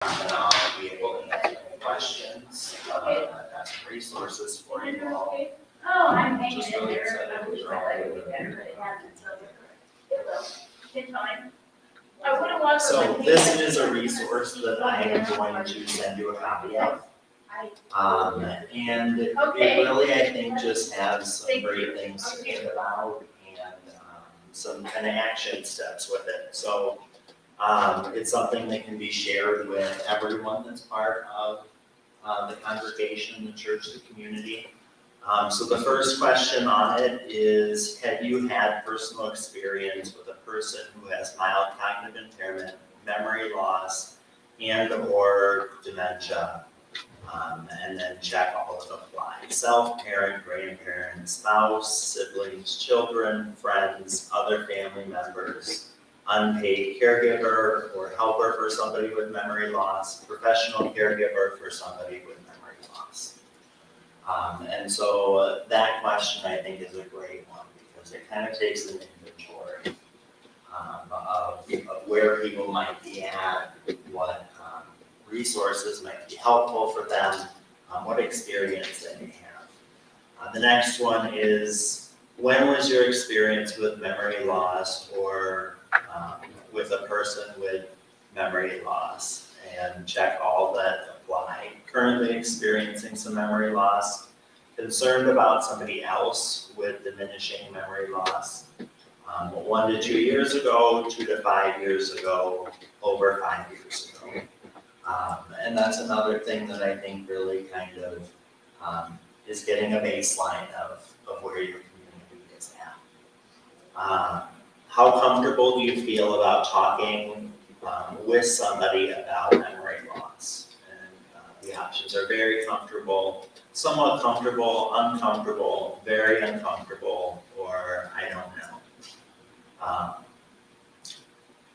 And I'll be able to answer any questions, ask resources for you all. Oh, I'm hanging Just in really there. excited I to wish be my leg around. would be better, but it hasn't, so it will. In time. I would have wanted. So this is a resource that I am going to send you a copy of. And it really, I think, just has some great things to think about and some kind of action steps with it. So it's something that can be shared with everyone that's part of the congregation, the church, the community. So the first question on it is, have you had personal experience with a person who has mild cognitive impairment, memory loss, and or dementia? And then check all of apply. Self, parent, grandparent, spouse, siblings, children, friends, other family members, unpaid caregiver or helper for somebody with memory loss, professional caregiver for somebody with memory loss. And so that question I think is a great one because it kind of takes an inventory of where people might be at, what resources might be helpful for them, what experience they may have. The next one is, when was your experience with memory loss or with a person with memory loss? And check all that apply. Currently experiencing some memory loss, concerned about somebody else with diminishing memory loss. 1 to 2 years ago, 2 to 5 years ago, over 5 years ago. And that's another thing that I think really kind of is getting a baseline of where your community is at. How comfortable do you feel about talking with somebody about memory loss? And the options are very comfortable, somewhat comfortable, uncomfortable, very uncomfortable, or I don't know.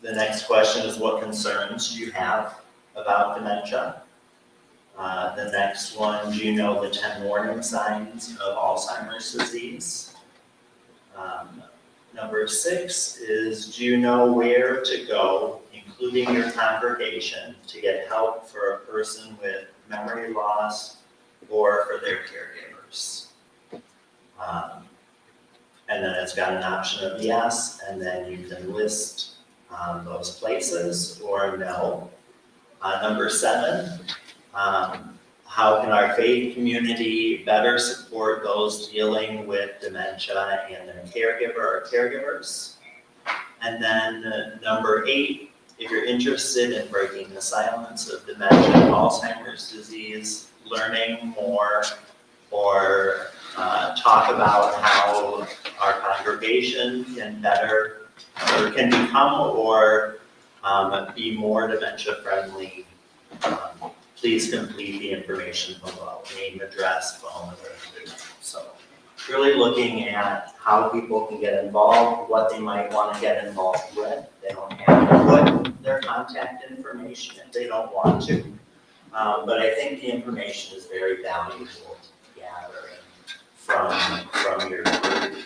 The next question is, what concerns do you have about dementia? The next one, do you know the 10 warning signs of Alzheimer's disease? Number 6 is, do you know where to go, including your congregation, to get help for a person with memory loss or for their caregivers? And then it's got an option of yes, and then you can list those places or no. Number 7, how can our faith community better support those dealing with dementia and their caregiver or caregivers? And then number 8, if you're interested in breaking the silence of dementia and Alzheimer's disease, learning more or talk about how our congregation can better or can become or be more dementia friendly, please complete the information below, name, address, phone, or so really looking at how people can get involved, what they might want to get involved with. They don't have to put their contact information if they don't want to. But I think the information is very valuable to gather from your group.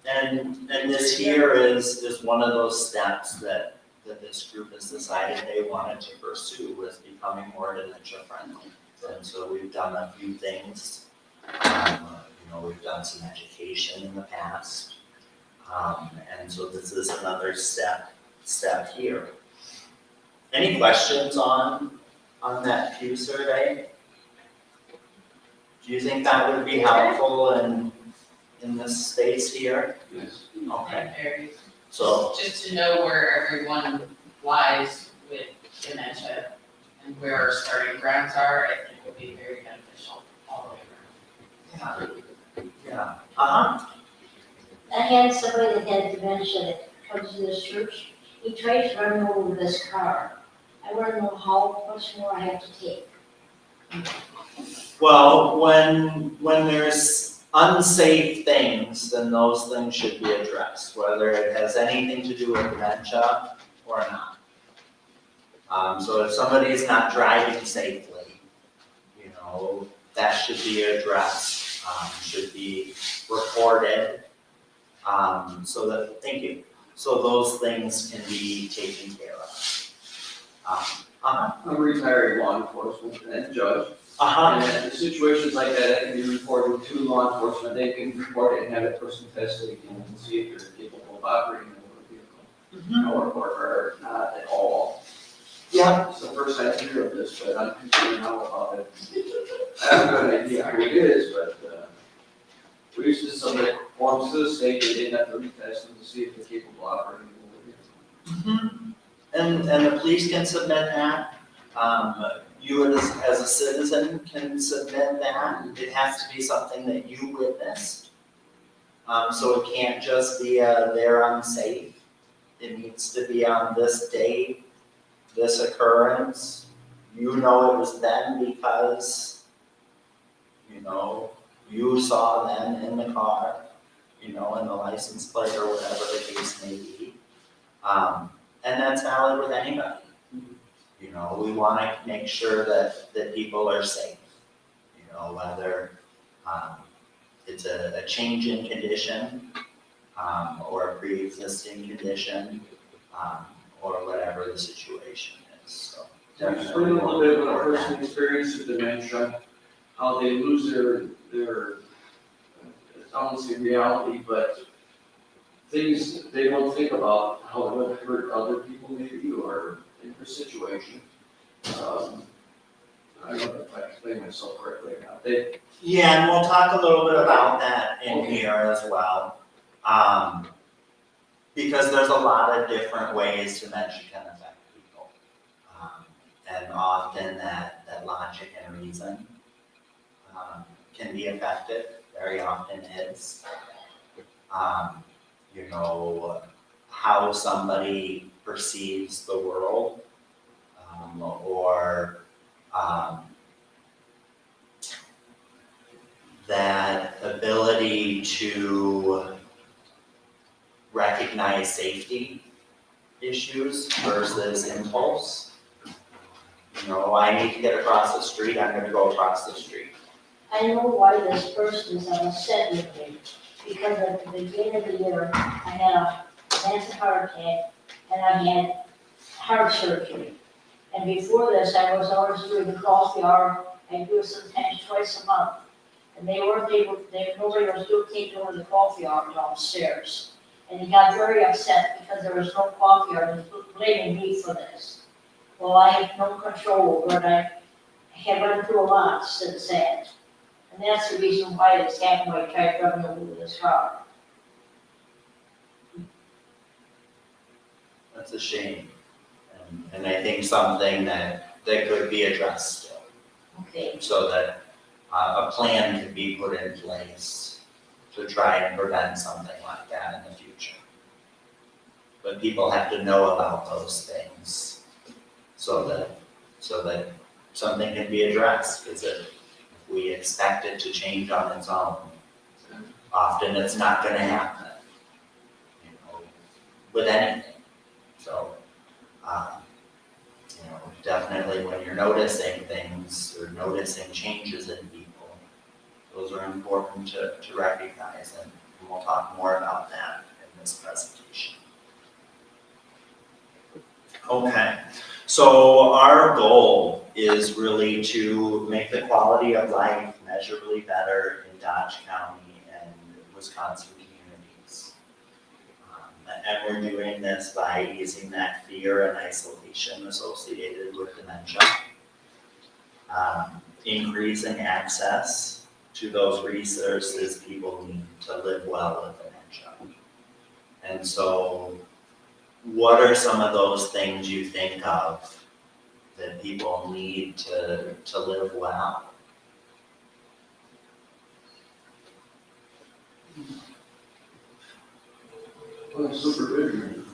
And this here is one of those steps that this group has decided they wanted to pursue, was becoming more dementia friendly. And so we've done a few things. We've done some education in the past. And so this is another step here. Any questions on that Pew survey? Do you think that would be helpful in this space here? Yes. Okay. So just to know where everyone lies with dementia and where our starting grounds are, I think would be very beneficial all the way around. yeah. I had somebody that had dementia that comes to this church. He tried to run me over with his car. I want to know how much more I have to take. Well, when there's unsafe things, then those things should be addressed, whether it has anything to do with dementia or not. So if somebody is not driving safely, that should be addressed, should be reported. So those things can be taken care of. I'm a retired law enforcement and judge. Uh-huh. And in situations like that, it can be reported to law enforcement, they can report it and have that person tested again and see if they're capable of operating a motor vehicle. Or not at all. Yeah, It's the first I hear of this, but I'm concerned now about it. I have no idea who it is, but, we used to submit forms to the state, they didn't have to retest them to see if they're capable of operating a motor vehicle. and the police can submit that. You as a citizen can submit that. It has to be something that you witnessed. So it can't just be they're unsafe. It needs to be on this date, this occurrence. You know it was them because, you saw them in the car, in the license plate or whatever the case may be. And that's valid with anybody. We want to make sure that people are safe, whether it's a change in condition or a pre-existing condition or whatever the situation is. So Can you explain a little bit about a person experiences dementia, how they lose their I don't say reality, but things they don't think about, how it would hurt other people maybe, or in her situation. I don't know if I explain myself correctly or not. Yeah, and we'll talk a little bit about that in here as well. Because there's a lot of different ways dementia can affect people. And often that logic and reason can be affected, very often is. How somebody perceives the world, or that ability to recognize safety issues versus impulse. I need to get across the street, I'm gonna go across the street. I know why this person is upset with me, because at the beginning of the year, I had a massive heart attack, and I had heart surgery. And before this, I was always doing the coffee hour, I do it sometimes twice a month. And nobody was taking over the coffee hour downstairs. And he got very upset because there was no coffee hour, and he was blaming me for this. Well, I have no control over it, I have run through a lot since that. And that's the reason why it's happened, when I tried driving over this car. That's a shame. And I think something that could be addressed still, Okay, so that a plan could be put in place to try and prevent something like that in the future. But people have to know about those things so that something can be addressed, because if we expect it to change on its own, often it's not gonna happen, with anything. So, definitely when you're noticing things or noticing changes in people, those are important to recognize, and we'll talk more about that in this presentation. Okay, so our goal is really to make the quality of life measurably better in Dodge County and Wisconsin communities. And we're doing this by easing that fear and isolation associated with dementia, increasing access to those resources people need to live well with dementia. And so, what are some of those things you think of that people need to live well? Well, supervision.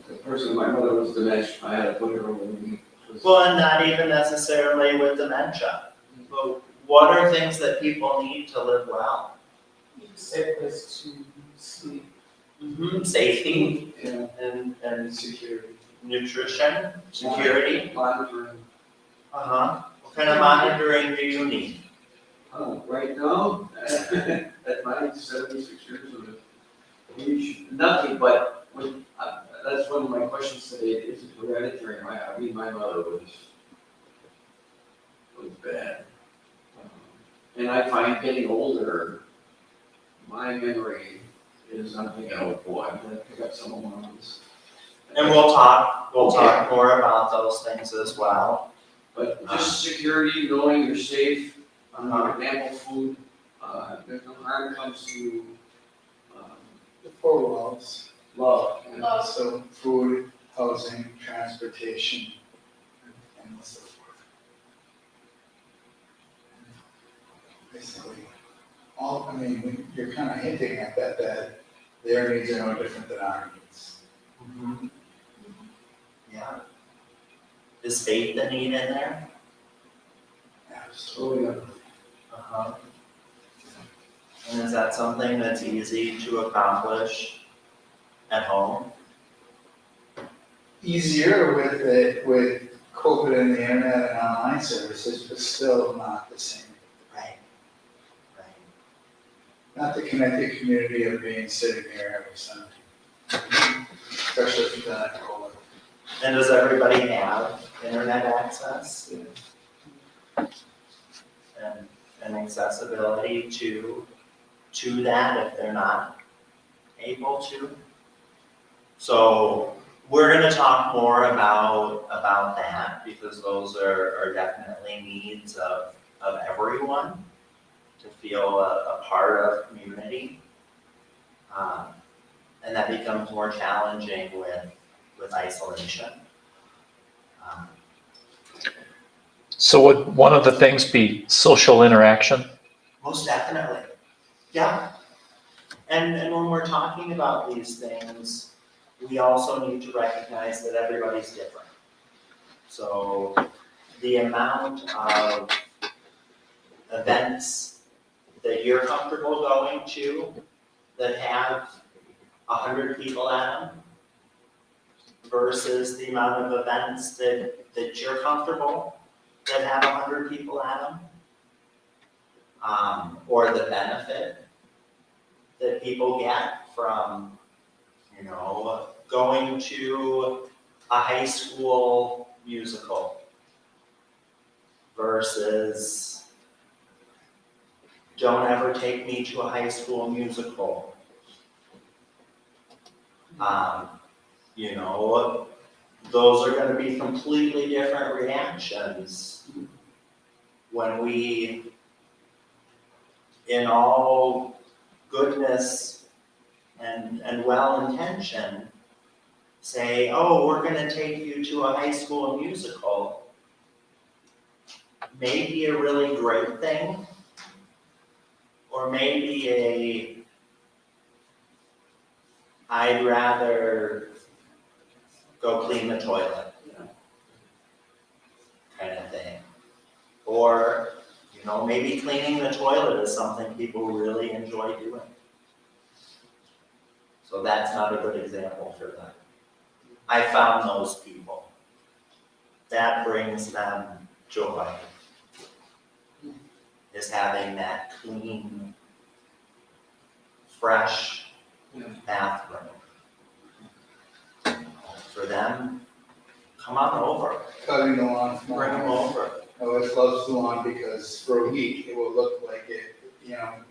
The person, my mother was dementia, I had to put her over me. Well, and not even necessarily with dementia, but what are things that people need to live well? Safe place to sleep. Safety Yeah, and security. nutrition, security. Monitoring. What kind of monitoring do you need? Right now, at my 76 years of age, nothing but when that's one of my questions today, is it hereditary? I mean, my mother was bad. And I find getting older, my memory is, I'm thinking, oh boy, I'm gonna pick up some of ones. And we'll talk more about those things as well. But just security, knowing you're safe, Uh-huh. ample food, there's no harm comes to, The 4 walls, love. and also food, housing, transportation, and so forth. Basically, you're kind of hinting at that their needs are no different than our needs. Yeah. Is faith the need in there? Absolutely. Uh-huh. And is that something that's easy to accomplish at home? Easier with COVID and the internet and online services, but still not the same. Right. Right. Not the connected community of being sitting here every Sunday, especially if you've done it COVID. And does everybody have internet access? And accessibility to that if they're not able to? So we're gonna talk more about that because those are definitely needs of everyone to feel a part of community. And that becomes more challenging with isolation. So would one of the things be social interaction? Most definitely, yeah. And when we're talking about these things, we also need to recognize that everybody's different. So the amount of events that you're comfortable going to that have 100 people at them versus the amount of events that you're comfortable that have 100 people at them, or the benefit that people get from, going to a high school musical versus don't ever take me to a high school musical. Those are gonna be completely different reactions when we, in all goodness and well-intention, say, oh, we're gonna take you to a high school musical. Maybe a really great thing, or maybe I'd rather go clean the toilet, kind of thing. Or, maybe cleaning the toilet is something people really enjoy doing. So that's not a good example for them. I found those people. That brings them joy, is having that clean, fresh bathroom. For them, come on over, Cutting the lawn. bring them over. I always love the lawn because for a week, it will look like it,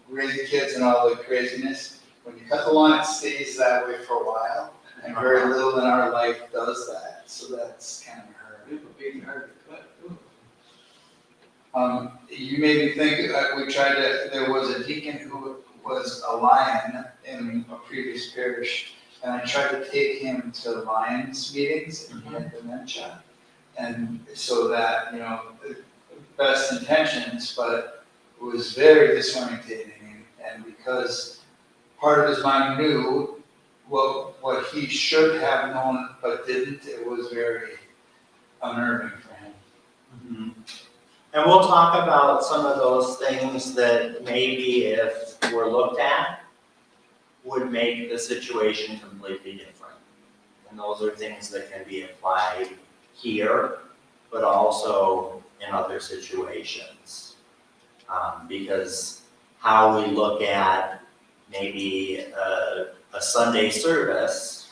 raising kids and all the craziness. When you cut the lawn, it stays that way for a while, and very little in our life does that, so that's kind of her. It would be hard to cut, too. You made me think, there was a deacon who was a lion in a previous parish, and I tried to take him to Lions meetings, and he had dementia. And so that, best intentions, but it was very disorientating. And because part of his mind knew what he should have known but didn't, it was very unnerving for him. Mm-hmm. And we'll talk about some of those things that maybe if were looked at would make the situation completely different. And those are things that can be applied here, but also in other situations. Because how we look at maybe a Sunday service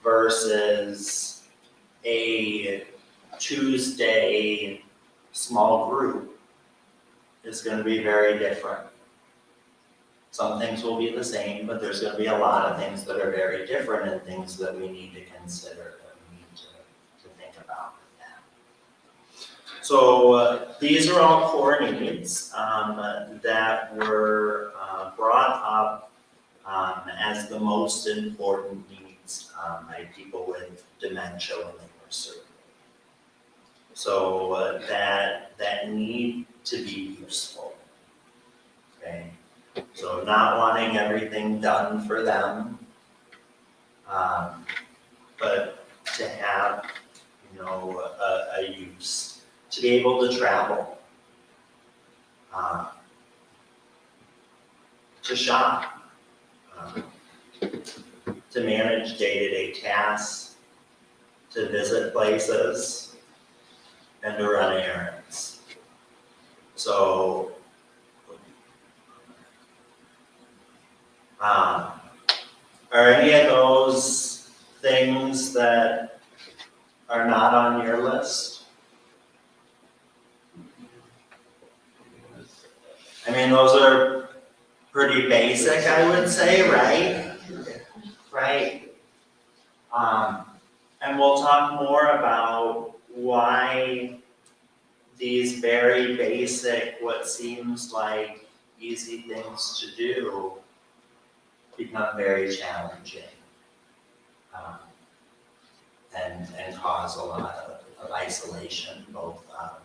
versus a Tuesday small group is gonna be very different. Some things will be the same, but there's gonna be a lot of things that are very different and things that we need to consider, that we need to think about with that. So these are all core needs that were brought up as the most important needs by people with dementia when they were surveyed. So that need to be useful, okay? So not wanting everything done for them, but to have, a use, to be able to travel, to shop, to manage day-to-day tasks, to visit places, and to run errands. So, are any of those things that are not on your list? I mean, those are pretty basic, I would say, right? Right. And we'll talk more about why these very basic, what seems like easy things to do, become very challenging. And cause a lot of isolation, both of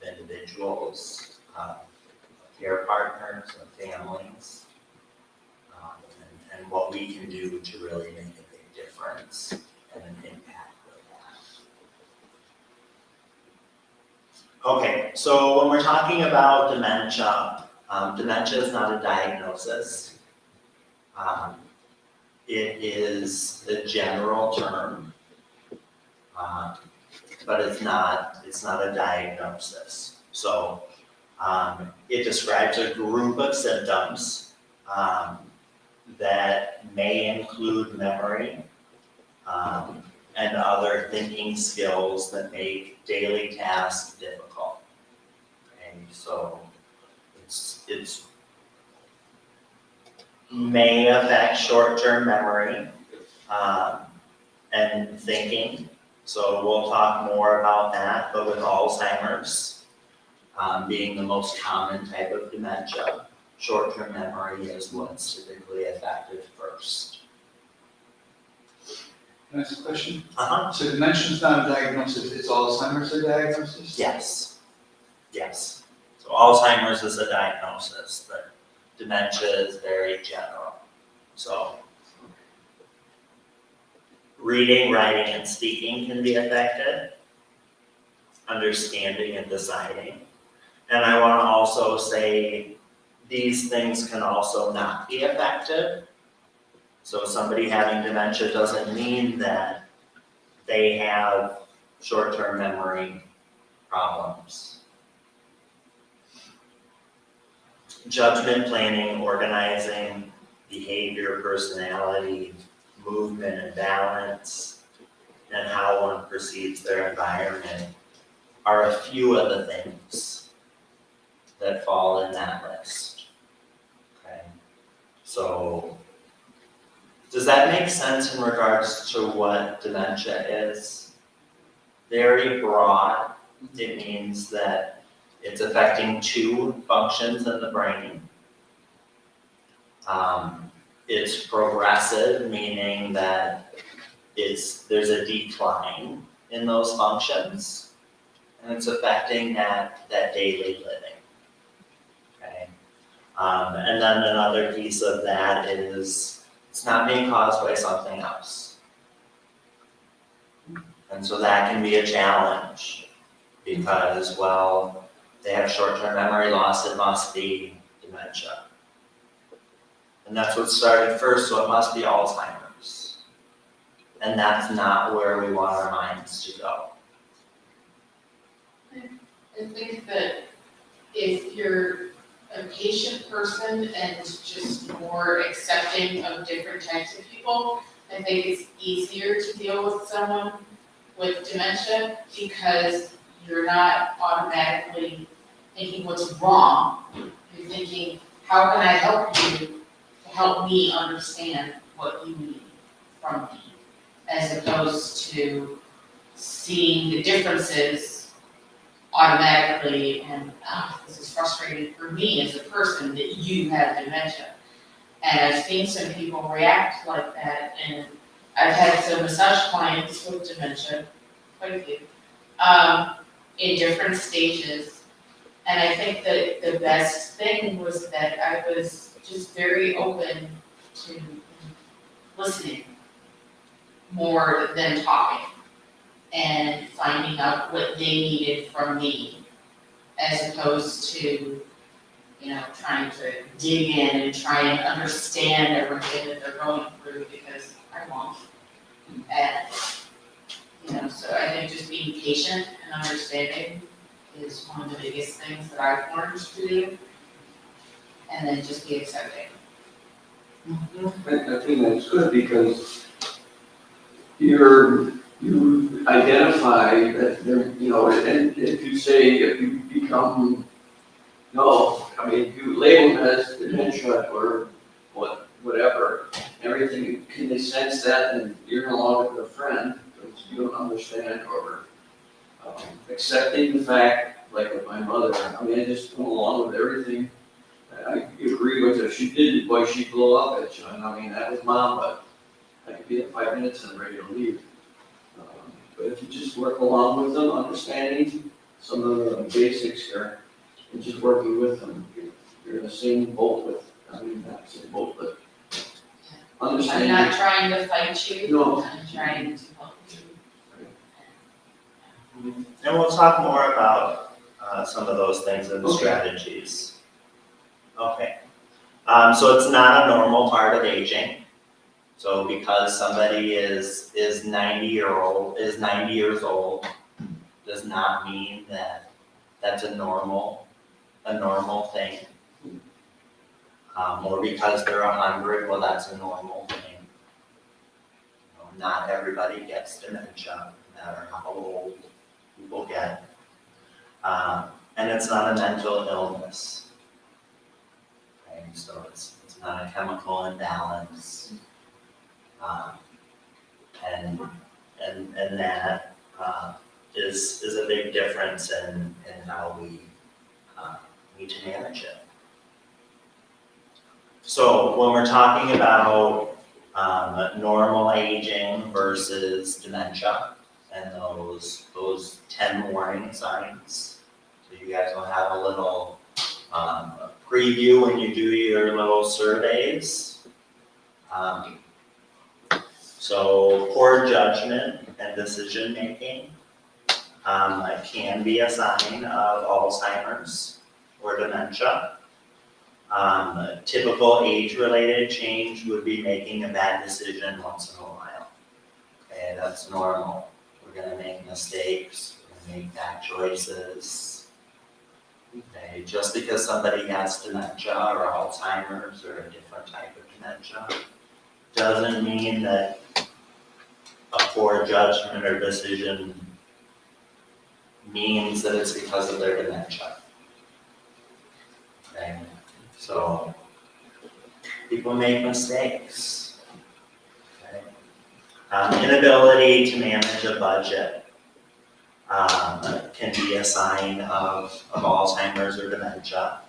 individuals, care partners, and families, and what we can do to really make a big difference and an impact with that. Okay, so when we're talking about dementia, dementia is not a diagnosis. It is a general term, but it's not a diagnosis. So it describes a group of symptoms that may include memory and other thinking skills that make daily tasks difficult. Okay, so it's may affect short-term memory and thinking. So we'll talk more about that, but with Alzheimer's being the most common type of dementia, short-term memory is what's typically affected first. Can I ask a question? Uh-huh. So dementia's not a diagnosis, it's Alzheimer's a diagnosis? Yes. So Alzheimer's is a diagnosis, but dementia is very general. So reading, writing, and speaking can be affected. Understanding and deciding. And I want to also say these things can also not be affected. So somebody having dementia doesn't mean that they have short-term memory problems. Judgment, planning, organizing, behavior, personality, movement and balance, and how one perceives their environment are a few of the things that fall in that list. Okay, so does that make sense in regards to what dementia is? Very broad. It means that it's affecting two functions in the brain. It's progressive, meaning that there's a decline in those functions, and it's affecting that daily living. Okay, and then another piece of that is it's not being caused by something else, and so that can be a challenge because, well, they have short-term memory loss, it must be dementia. And that's what started first, so it must be Alzheimer's. And that's not where we want our minds to go. I think that if you're a patient person and just more accepting of different types of people, I think it's easier to deal with someone with dementia because you're not automatically thinking what's wrong. You're thinking, how can I help you to help me understand what you need from me? As opposed to seeing the differences automatically and, this is frustrating for me as a person that you have dementia. And I've seen some people react like that, and I've had some massage clients with dementia, quite a few, in different stages. And I think that the best thing was that I was just very open to listening more than talking and finding out what they needed from me as opposed to, trying to dig in and try and understand everything that they're going through because I won't. And, so I think just being patient and understanding is one of the biggest things that I've learned to do. And then just be accepting. I think that's good because you identify that there, and if you say, if you become, you label them as dementia or whatever, everything, can they sense that and you're no longer their friend because you don't understand or accepting the fact, like with my mother, I just go along with everything. I agree with her, she did, boy, she blew up at you, and that was mom, but I could be in 5 minutes and ready to leave. But if you just work along with them, understanding some of the basics here, and just working with them, you're in the same boat with, not the same boat, but I'm understanding. not trying to fight you. No. I'm trying to help you. And we'll talk more about some of those things and the Okay. strategies. Okay. So it's not a normal part of aging. So because somebody is 90 years old, does not mean that that's a normal thing. Or because they're 100, well, that's a normal thing. Not everybody gets dementia, no matter how old people get. And it's not a mental illness. Okay, so it's not a chemical imbalance. And that is a big difference in how we need to manage it. So when we're talking about normal aging versus dementia and those 10 warning signs, so you guys will have a little preview when you do your little surveys. So poor judgment and decision making can be a sign of Alzheimer's or dementia. Typical age-related change would be making a bad decision once in a while. Okay, that's normal. We're gonna make mistakes, we're gonna make bad choices. Okay, just because somebody has dementia or Alzheimer's or a different type of dementia doesn't mean that a poor judgment or decision means that it's because of their dementia. Okay, so people make mistakes. Okay. Inability to manage a budget can be a sign of Alzheimer's or dementia.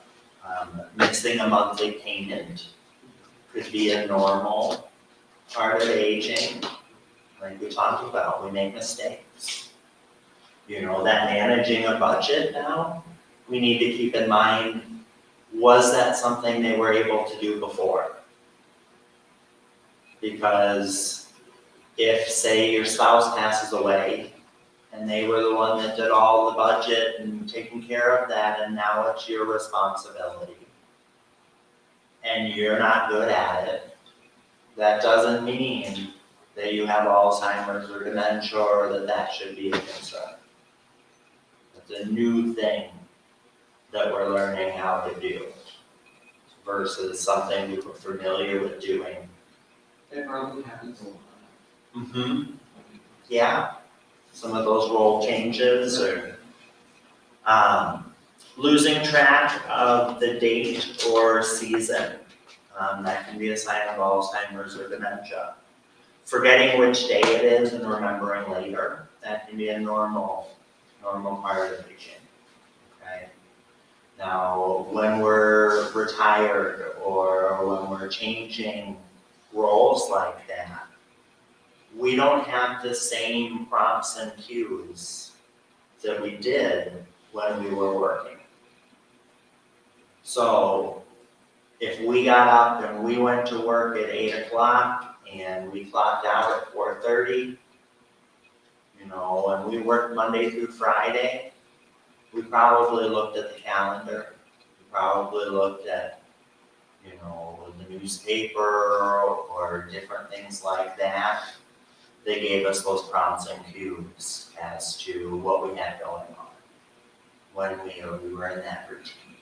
Missing a monthly payment could be a normal part of aging. Like we talked about, we make mistakes. That managing a budget now, we need to keep in mind, was that something they were able to do before? Because if, say, your spouse passes away and they were the one that did all the budget and taking care of that, and now it's your responsibility, and you're not good at it, that doesn't mean that you have Alzheimer's or dementia or that should be a concern. It's a new thing that we're learning how to do versus something we were familiar with doing. It probably happens a lot. Yeah, some of those role changes or, losing track of the date or season. That can be a sign of Alzheimer's or dementia. Forgetting which day it is and remembering later, that can be a normal part of aging, okay? Now, when we're retired or when we're changing roles like that, we don't have the same prompts and cues that we did when we were working. So if we got up and we went to work at 8 o'clock and we clocked out at 4:30, and we worked Monday through Friday, we probably looked at the calendar. We probably looked at, the newspaper or different things like that. They gave us those prompts and cues as to what we had going on when we were in that routine.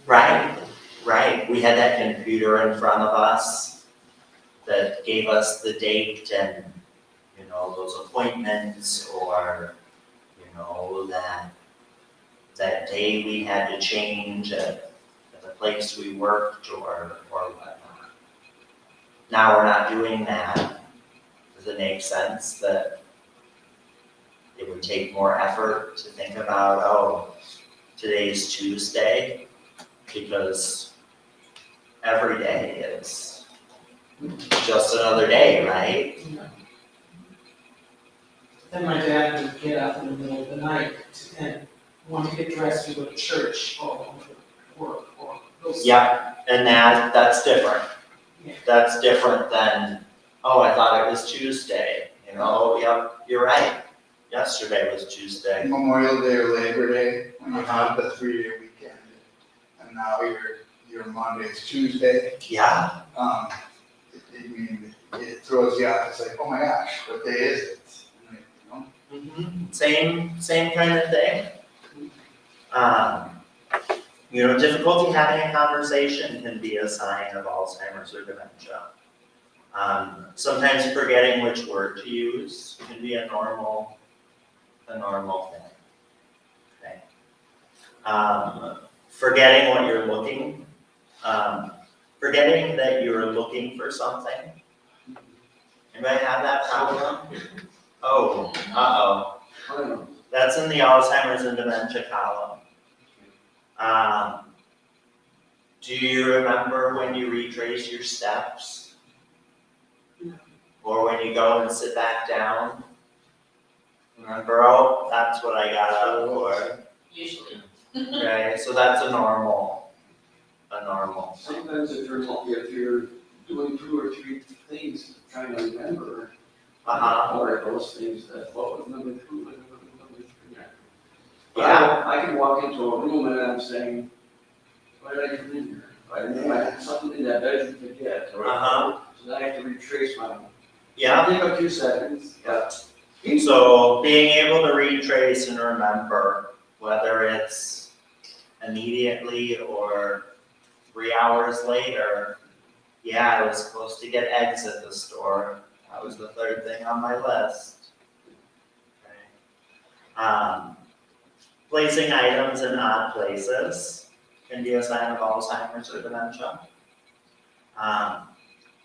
Right. We had that computer in front of us that gave us the date and, those appointments or, that day we had to change at the place we worked or whatnot. Now we're not doing that. Does it make sense that it would take more effort to think about, today's Tuesday, because every day is just another day, right? Then my dad would get up in the middle of the night and want to get dressed to go to church or work or those. Yeah, and that's different. Yeah. That's different than, I thought it was Tuesday, yep, you're right. Yesterday was Tuesday. Memorial Day or Labor Day, when you have the 3-day weekend, and now your Monday's Tuesday, Yeah, it throws you off, it's like, oh my gosh, what day is it? same kind of thing. Difficulty having a conversation can be a sign of Alzheimer's or dementia. Sometimes forgetting which word to use can be a normal thing. Okay. Forgetting what you're forgetting that you're looking for something. Anybody have that problem? That's in the Alzheimer's and dementia column. Do you remember when you retrace your steps? Or when you go and sit back down? Remember, that's what I got up for. Usually. Okay, so that's a normal. Sometimes if you're doing 2 or 3 things, trying to remember, or those things that, what was number 2, what was number 3? Yeah. I can walk into a room and I'm saying, why did I come in here? I know I had something in that bedroom to get, or, so then I have to retrace my. Yeah. Take a few seconds. Yeah. So being able to retrace and remember, whether it's immediately or 3 hours later, I was supposed to get eggs at the store. That was the 3rd thing on my list. Okay. Placing items in odd places can be a sign of Alzheimer's or dementia.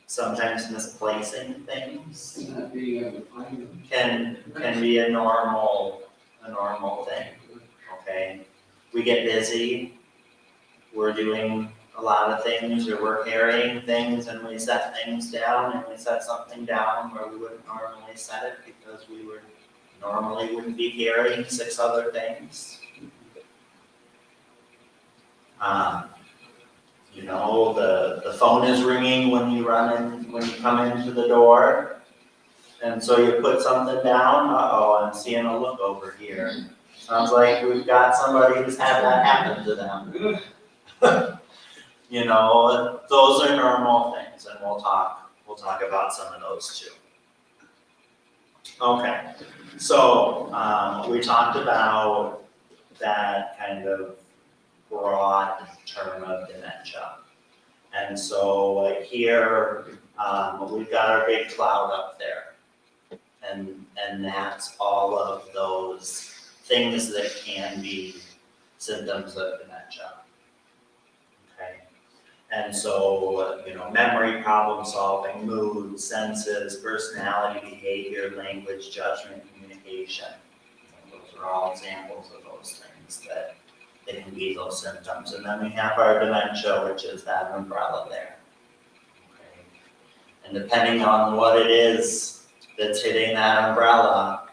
Sometimes misplacing things Not being able to find them. can be a normal thing. Okay, we get busy. We're doing a lot of things, or we're carrying things, and we set things down, and we set something down where we wouldn't normally set it because we wouldn't be carrying 6 other things. The phone is ringing when you come into the door, and so you put something down. I'm seeing a look over here. Sounds like we've got somebody who's had that happen to them. Those are normal things, and we'll talk about some of those too. Okay, so we talked about that kind of broad term of dementia. And so here We've got our big cloud up there. And that's all of those things that can be symptoms of dementia. Okay, and so, memory, problem solving, mood, senses, personality, behavior, language, judgment, communication. Those are all examples of those things that can be those symptoms. And then we have our dementia, which is that umbrella there. Okay, and depending on what it is that's hitting that umbrella,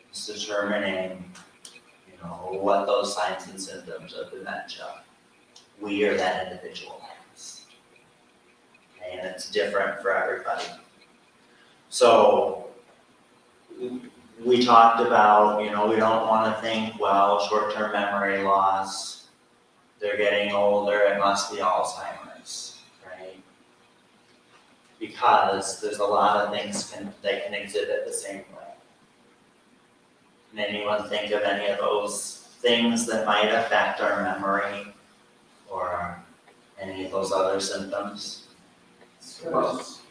it's determining, what those signs and symptoms of dementia we or that individual has. Okay, and it's different for everybody. So we talked about, we don't want to think, well, short-term memory loss, they're getting older, it must be Alzheimer's, right? Because there's a lot of things that can exhibit the same way. Can anyone think of any of those things that might affect our memory or any of those other symptoms? Stress.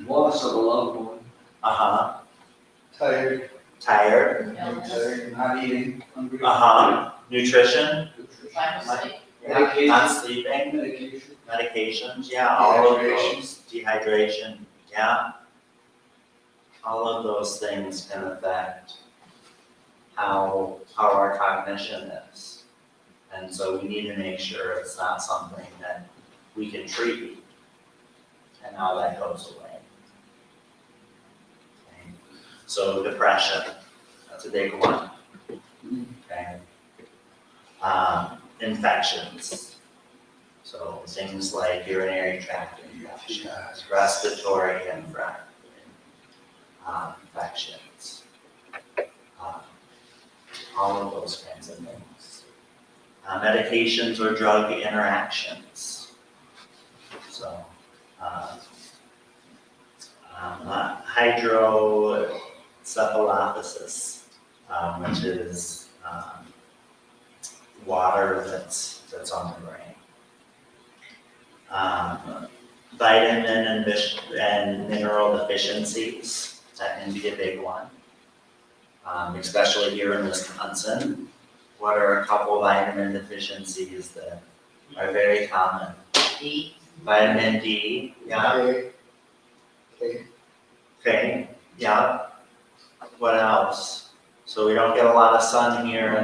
Loss of a loved one. Uh-huh. Tired, Tired. not eating, hungry. Uh-huh. Nutrition. Lack of sleep. Yeah. Not sleeping. Medication. Medications. Yeah. All of Dehydration. those. Dehydration. Yeah. All of those things can affect how our cognition is. And so we need to make sure it's not something that we can treat and how that goes away. Okay. So depression, that's a big one. Okay. Infections. So things like urinary tract infections, respiratory infections. All of those kinds of things. Medications or drug interactions. So, hydrocephalopathy, which is water that's on the brain. Vitamin and mineral deficiencies, that can be a big one. Especially here in Wisconsin. What are a couple vitamin deficiencies that are very common? D. Vitamin D, yeah, okay, yeah. What else? So we don't get a lot of sun here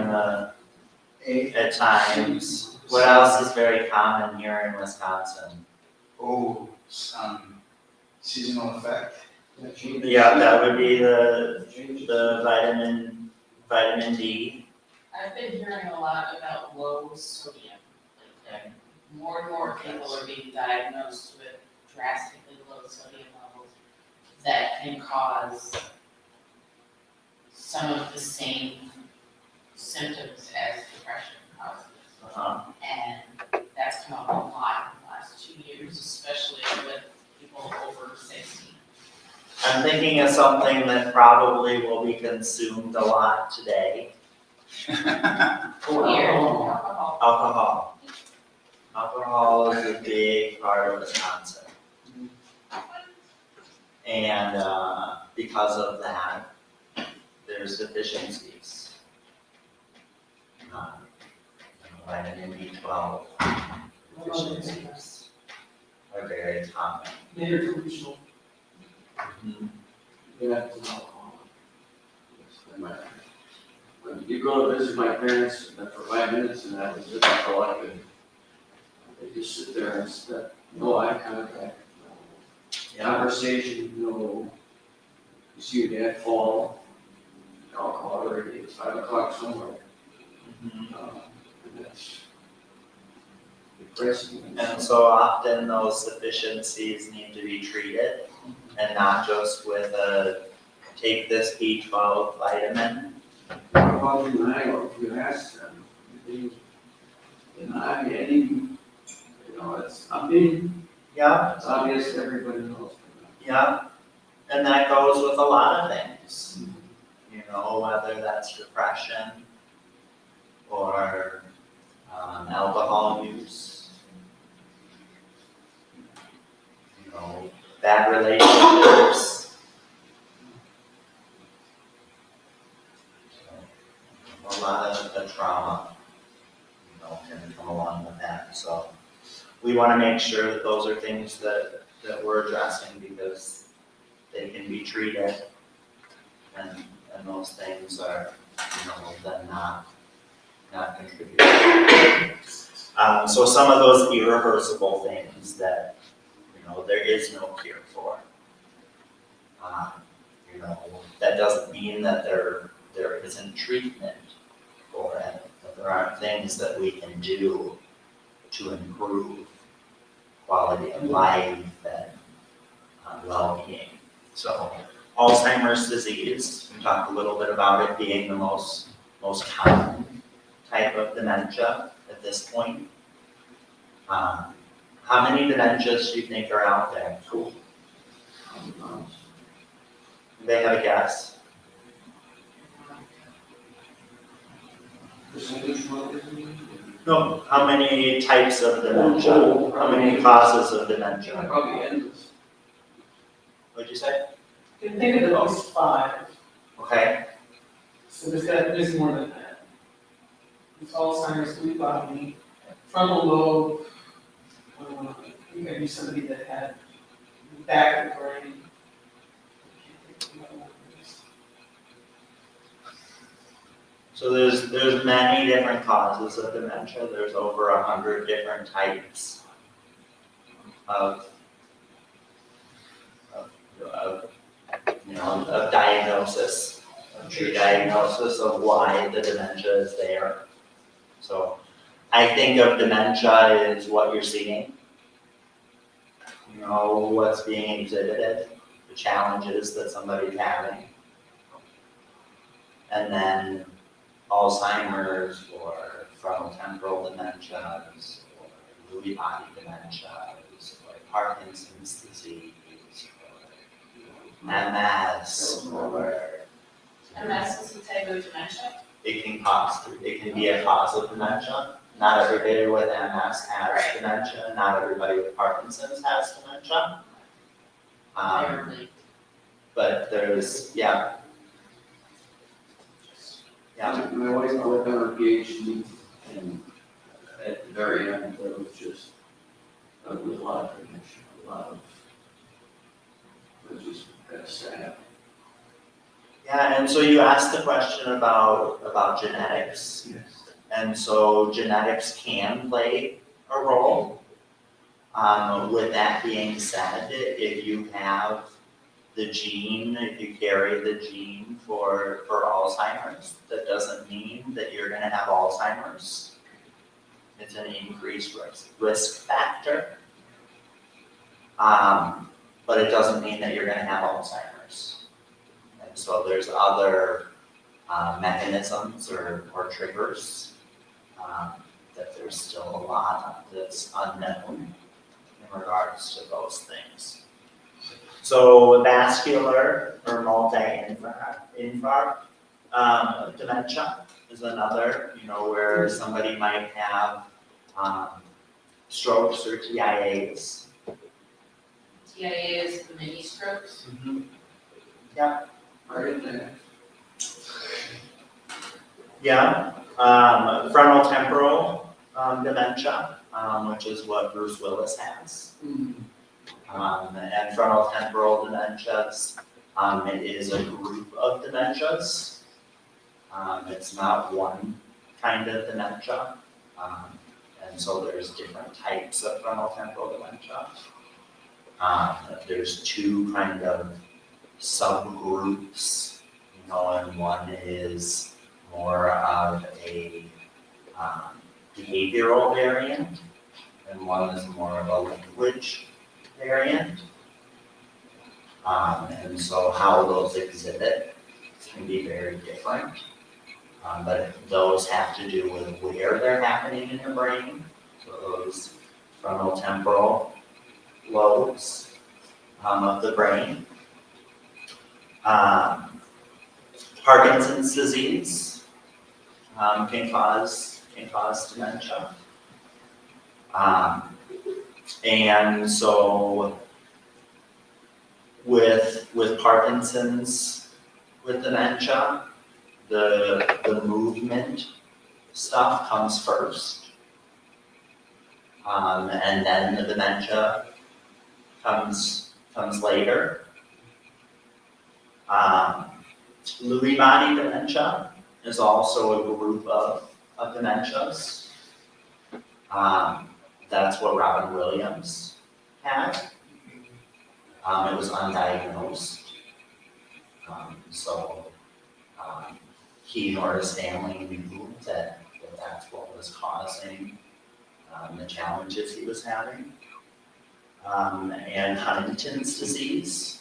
at times. What else is very common here in Wisconsin? Seasonal effect. Yeah, that would be the vitamin D. I've been hearing a lot about low sodium. Like, more and more people are being diagnosed with drastically low sodium levels that can cause some of the same symptoms as depression causes. And that's come up a lot in the last 2 years, especially with people over 60. I'm thinking of something that probably will be consumed a lot today. Beer, alcohol. Alcohol. Alcohol is a big part of Wisconsin. And because of that, there's deficiencies. Vitamin B12 deficiencies are very common. Nutritional. Yeah, it's an alcoholic. When you go to visit my parents for 5 minutes and that was it, that's all I could. They just sit there and no eye contact, no conversation, no. You see your dad fall, alcohol already, it's 5 o'clock somewhere. And that's depressing. And so often those deficiencies need to be treated and not just with take this B12 vitamin. What about denial? If you ask them, they deny any, it's Yeah, it's obvious everybody knows. yeah. And that goes with a lot of things. Whether that's depression or alcohol use. bad relationships. A lot of the trauma, can come along with that, so we want to make sure that those are things that we're addressing because they can be treated and those things are, then not contributing. So some of those irreversible things that, there is no cure for. That doesn't mean that there isn't treatment for it, but there aren't things that we can do to improve quality of life and well-being. So Alzheimer's disease, we talked a little bit about it being the most common type of dementia at this point. How many dementias do you think are out there? Cool. Do they have a guess? Percentage wise? No. How many types of dementia? How many causes of dementia? Probably endless. What'd you say? You can think of at least 5, Okay. so there's more than that. It's Alzheimer's, Lewy body, frontal lobe, you could be somebody that had back of the brain. So there's many different causes of dementia. There's over 100 different types of diagnosis, true diagnosis of why the dementia is there. So I think of dementia as what you're seeing, what's being exhibited, the challenges that somebody's having. And then Alzheimer's or frontotemporal dementias or Lewy body dementias or Parkinson's disease or MS or MS is a type of dementia? it can be a cause of dementia. Not everybody with MS has dementia, not everybody with Parkinson's has dementia. Rarely. But there's, yeah. My wife worked on her PhD, and at the very end, there was just a lot of dementia, it was just kind of sad. Yeah, and so you asked the question about genetics. Yes. And so genetics can play a role. With that being said, if you have the gene, if you carry the gene for Alzheimer's, that doesn't mean that you're gonna have Alzheimer's. It's an increased risk factor. But it doesn't mean that you're gonna have Alzheimer's. And so there's other mechanisms or triggers that there's still a lot that's unknown in regards to those things. So vascular or multi-infarct dementia is another, where somebody might have strokes or TIAs. TIA is the mini strokes. Yeah. Right in there. Yeah, frontotemporal dementia, which is what Bruce Willis has. And frontotemporal dementias, it is a group of dementias. It's not one kind of dementia. And so there's different types of frontotemporal dementia. There's two kind of subgroups, and one is more of a behavioral variant, and one is more of a language variant. And so how those exhibit can be very different. But those have to do with where they're happening in your brain. So those frontotemporal lobes of the brain. Parkinson's disease can cause dementia. And so with Parkinson's, with dementia, the movement stuff comes first. And then the dementia comes later. Lewy body dementia is also a group of dementias. That's what Robin Williams had. It was undiagnosed. He nor his family knew that that's what was causing the challenges he was having. And Huntington's disease.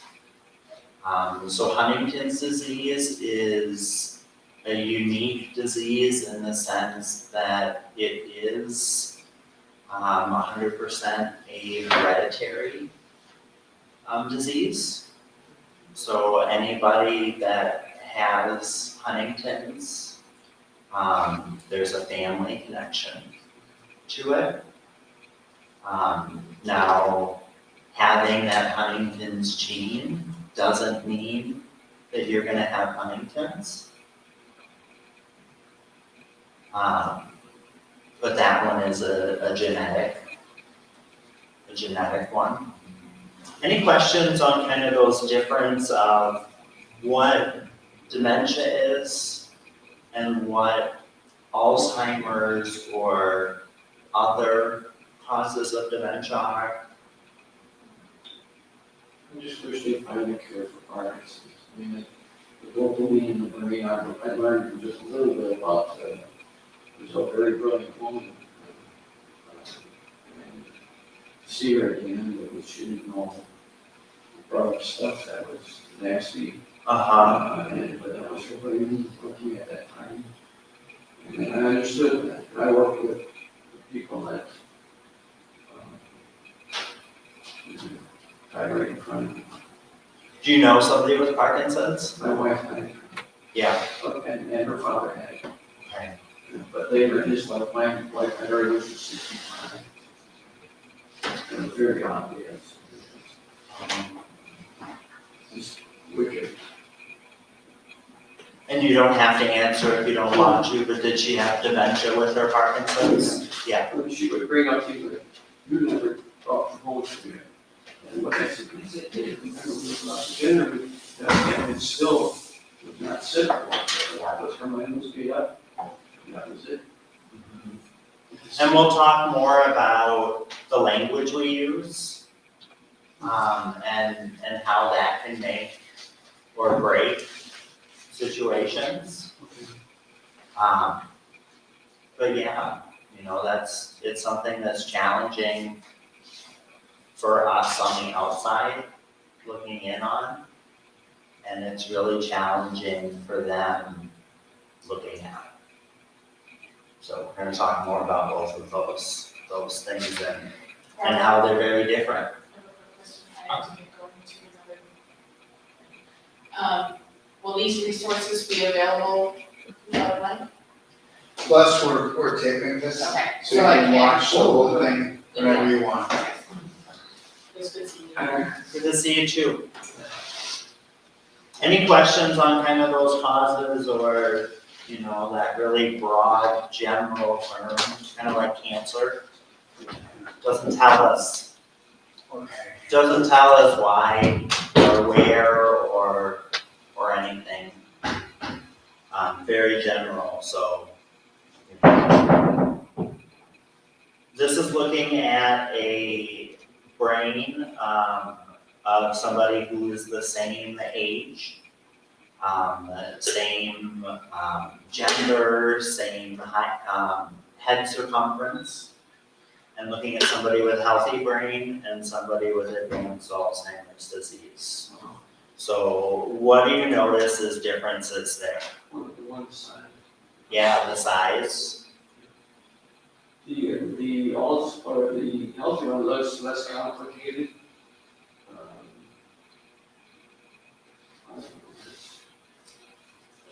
So Huntington's disease is a unique disease in the sense that it is 100% a hereditary disease. So anybody that has Huntington's, there's a family connection to it. Now, having that Huntington's gene doesn't mean that you're gonna have Huntington's. But that one is a genetic one. Any questions on kind of those difference of what dementia is and what Alzheimer's or other causes of dementia are? I just wish they'd find a cure for Parkinson's. I mean, the dopamine in the brain, I learned just a little bit about, there's a very brilliant woman. And see her again, but she didn't know, brought up stuff that was nasty. But that was her brain working at that time. And I understood that. I worked with people that, right in front of me. Do you know somebody with Parkinson's? My wife had it, Yeah. and her father had it. Okay. But later in his life, my wife had her age of 65. It was very obvious. Just wicked. And you don't have to answer if you don't want to, but did she have dementia with her Parkinson's? Yeah. When she would bring up things like, you never talked to home to me. And what I said, we never went out to dinner, but that it still was not simple. That was her mind was made up. And that was it. And we'll talk more about the language we use, and how that can make or break situations. But yeah, it's something that's challenging for us on the outside looking in on, and it's really challenging for them looking at. So we're gonna talk more about both of those things and how they're very different. Will these resources be available online? Plus, we're taping this, Okay. so you can watch the whole thing whenever you want. It's good to see you. Good to see you too. Any questions on kind of those causes or, that really broad general term, kind of like cancer? Doesn't tell us why or where or anything. Very general, so. This is looking at a brain of somebody who is the same age, same gender, same head circumference, and looking at somebody with healthy brain and somebody with advanced Alzheimer's disease. So what do you notice as differences there? One side. Yeah, the size. The healthy one looks less complicated.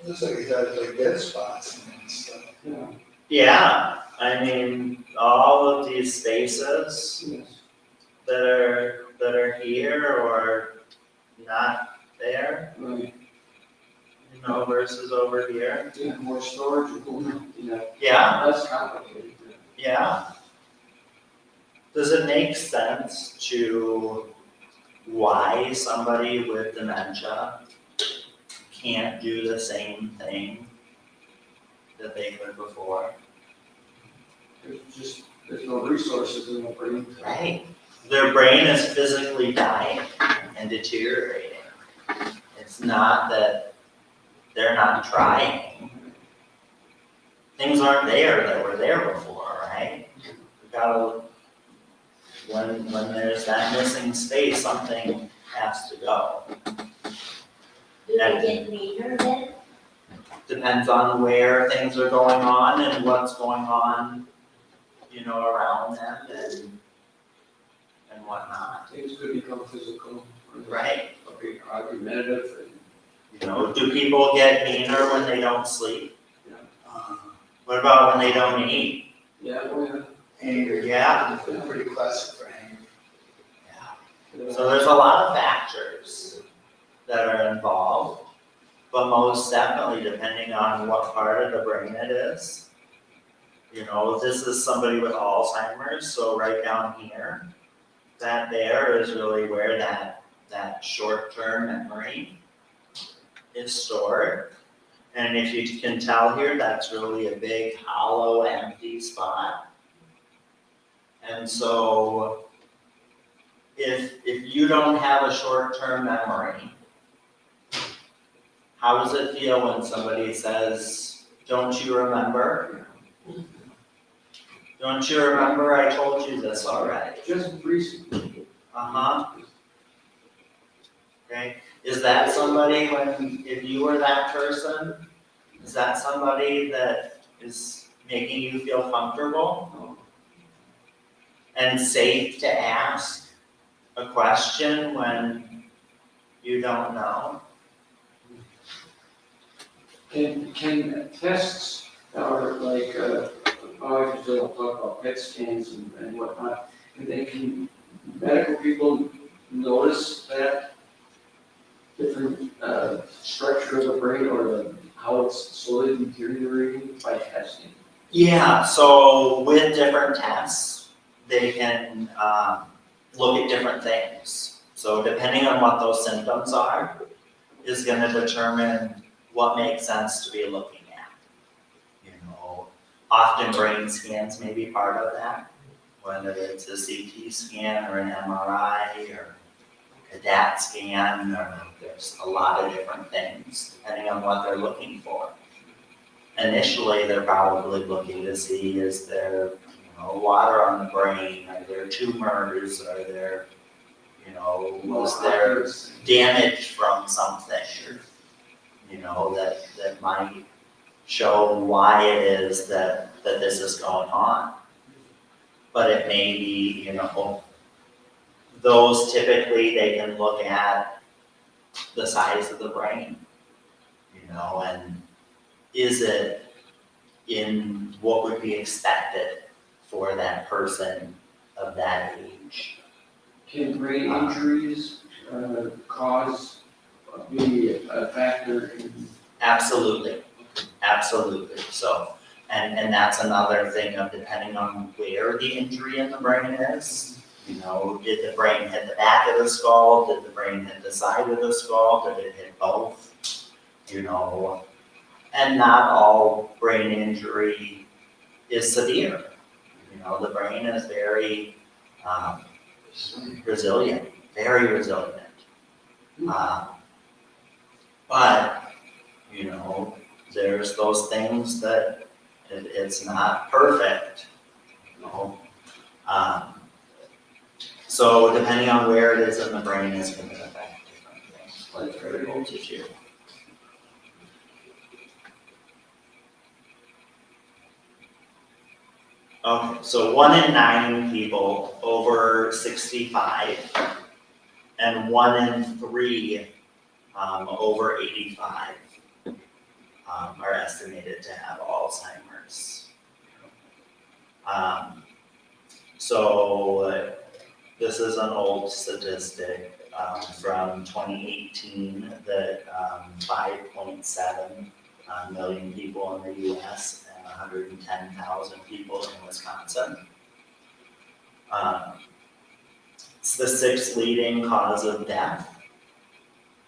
Looks like he's had like dead spots and stuff. Yeah. Yeah, I mean, all of these spaces Yes. that are here or not there, Right. you know, versus over here. Yeah, more storage, Yeah, less complicated. yeah. Does it make sense to why somebody with dementia can't do the same thing that they could before? There's no resources in the brain. Right. Their brain is physically dying and deteriorating. It's not that they're not trying. Things aren't there that were there before, right? We gotta, when there's that missing space, something has to go. Do they get meaner then? Depends on where things are going on and what's going on, you know, around them and whatnot. Things could become physical. Right. Argumentative. You know, do people get meaner when they don't sleep? Yeah. What about when they don't eat? Yeah, oh Anger, Yeah. pretty classic for anger. yeah. So there's a lot of factors that are involved, but most definitely depending on what part of the brain it is. You know, this is somebody with Alzheimer's, so right down here, that there is really where that short-term memory is stored. And if you can tell here, that's really a big, hollow, empty spot. And so if you don't have a short-term memory, how does it feel when somebody says, "Don't you remember? Don't you remember I told you this already?" Just recently. Okay, is that somebody if you were that person, is that somebody that is making you feel comfortable and safe to ask a question when you don't know? Can tests or like, I just don't talk about PET scans and whatnot, can medical people notice that different structure of the brain or how it's slowly deteriorating by testing? Yeah, so with different tests, they can look at different things. So depending on what those symptoms are, is gonna determine what makes sense to be looking at. You know, often brain scans may be part of that, whether it's a CT scan or an MRI or a DAT scan, or there's a lot of different things depending on what they're looking for. Initially, they're probably looking to see, is there, water on the brain, are there tumors, are there, was there damage from something, that might show why it is that this is going on. But it may be, those typically they can look at the size of the brain, and is it in what would be expected for that person of that age? Can brain injuries cause, be a factor in? Absolutely, absolutely. So, and that's another thing of depending on where the injury in the brain is. Did the brain hit the back of the skull? Did the brain hit the side of the skull? Did it hit both? And not all brain injury is severe. The brain is very resilient, very resilient. But, there's those things that it's not perfect. So depending on where it is in the brain is going to affect different things, like critical tissue. Okay, so 1 in 9 people over 65 and 1 in 3 over 85 are estimated to have Alzheimer's. So this is an old statistic. from 2018 that 5.7 million people in the US and 110,000 people in Wisconsin. It's the 6th leading cause of death.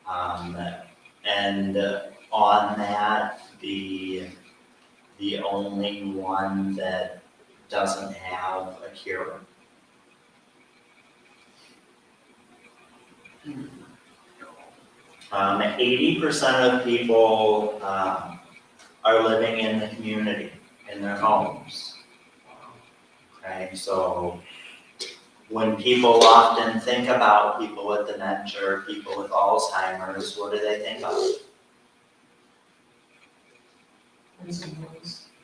And on that, the only one that doesn't have a cure. Hmm. 80% of people are living in the community, in their homes. Okay, so when people often think about people with dementia or people with Alzheimer's, what do they think of?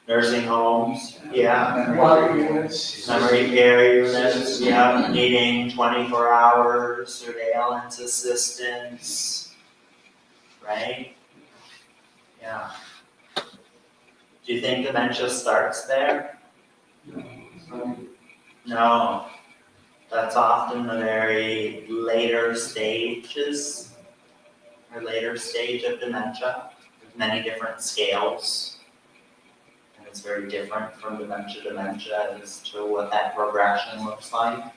Nursing homes, yeah. Water units. Memory care units, yeah, needing 24-hour surveillance assistance, right? Yeah. Do you think dementia starts there? No. That's often the very later stages, or later stage of dementia. There's many different scales. And it's very different from dementia to dementia as to what that progression looks like.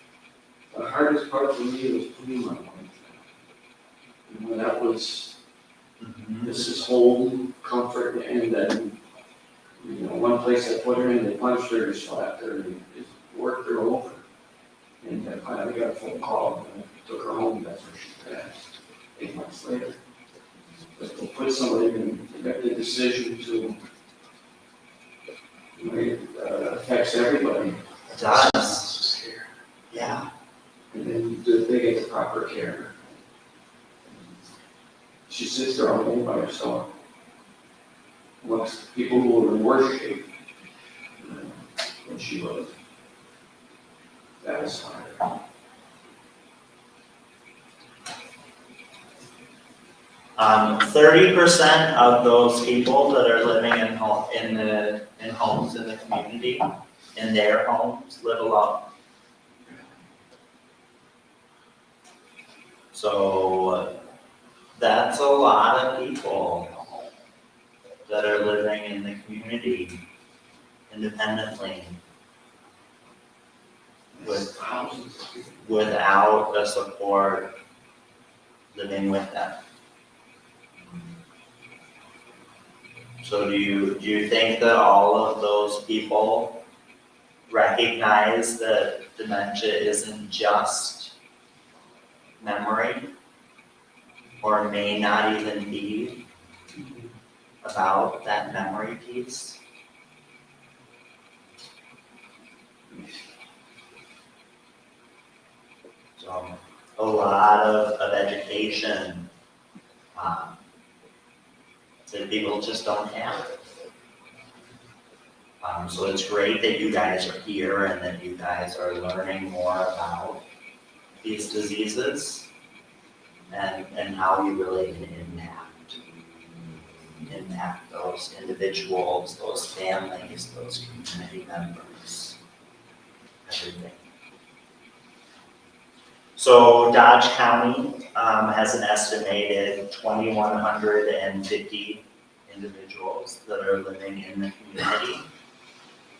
The hardest part for me was putting my point. And when that was, this is home, comfort, and then, one place I put her in, they punched her, she slapped her, and it worked her over. And I finally got a phone call, and I took her home, that's where she passed, 8 months later. But to put somebody in, make the decision to, it affects everybody. It does. Yeah. And then do they get the proper care? She sits there all day by herself. Amongst people who were in worse shape than she was. That was hard. 30% of those people that are living in homes in the community, in their homes, live alone. So that's a lot of people that are living in the community independently without a support living with them. So do you think that all of those people recognize that dementia isn't just memory, or may not even be about that memory piece? So a lot of education that people just don't have. So it's great that you guys are here and that you guys are learning more about these diseases and how you really can impact those individuals, those families, those community members, everything. So Dodge County has an estimated 2,150 individuals that are living in the community.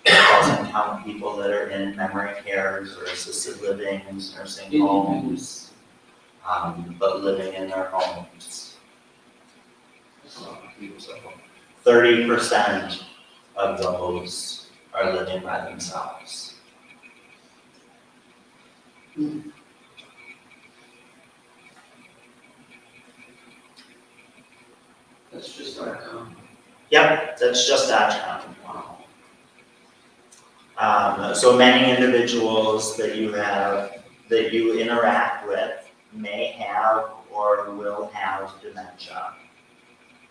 It doesn't count people that are in memory cares or assisted livings, nursing homes, but living in their homes. 30% of those are living by themselves. That's just our county. Yep, that's just Dodge County. So many individuals that you interact with may have or will have dementia,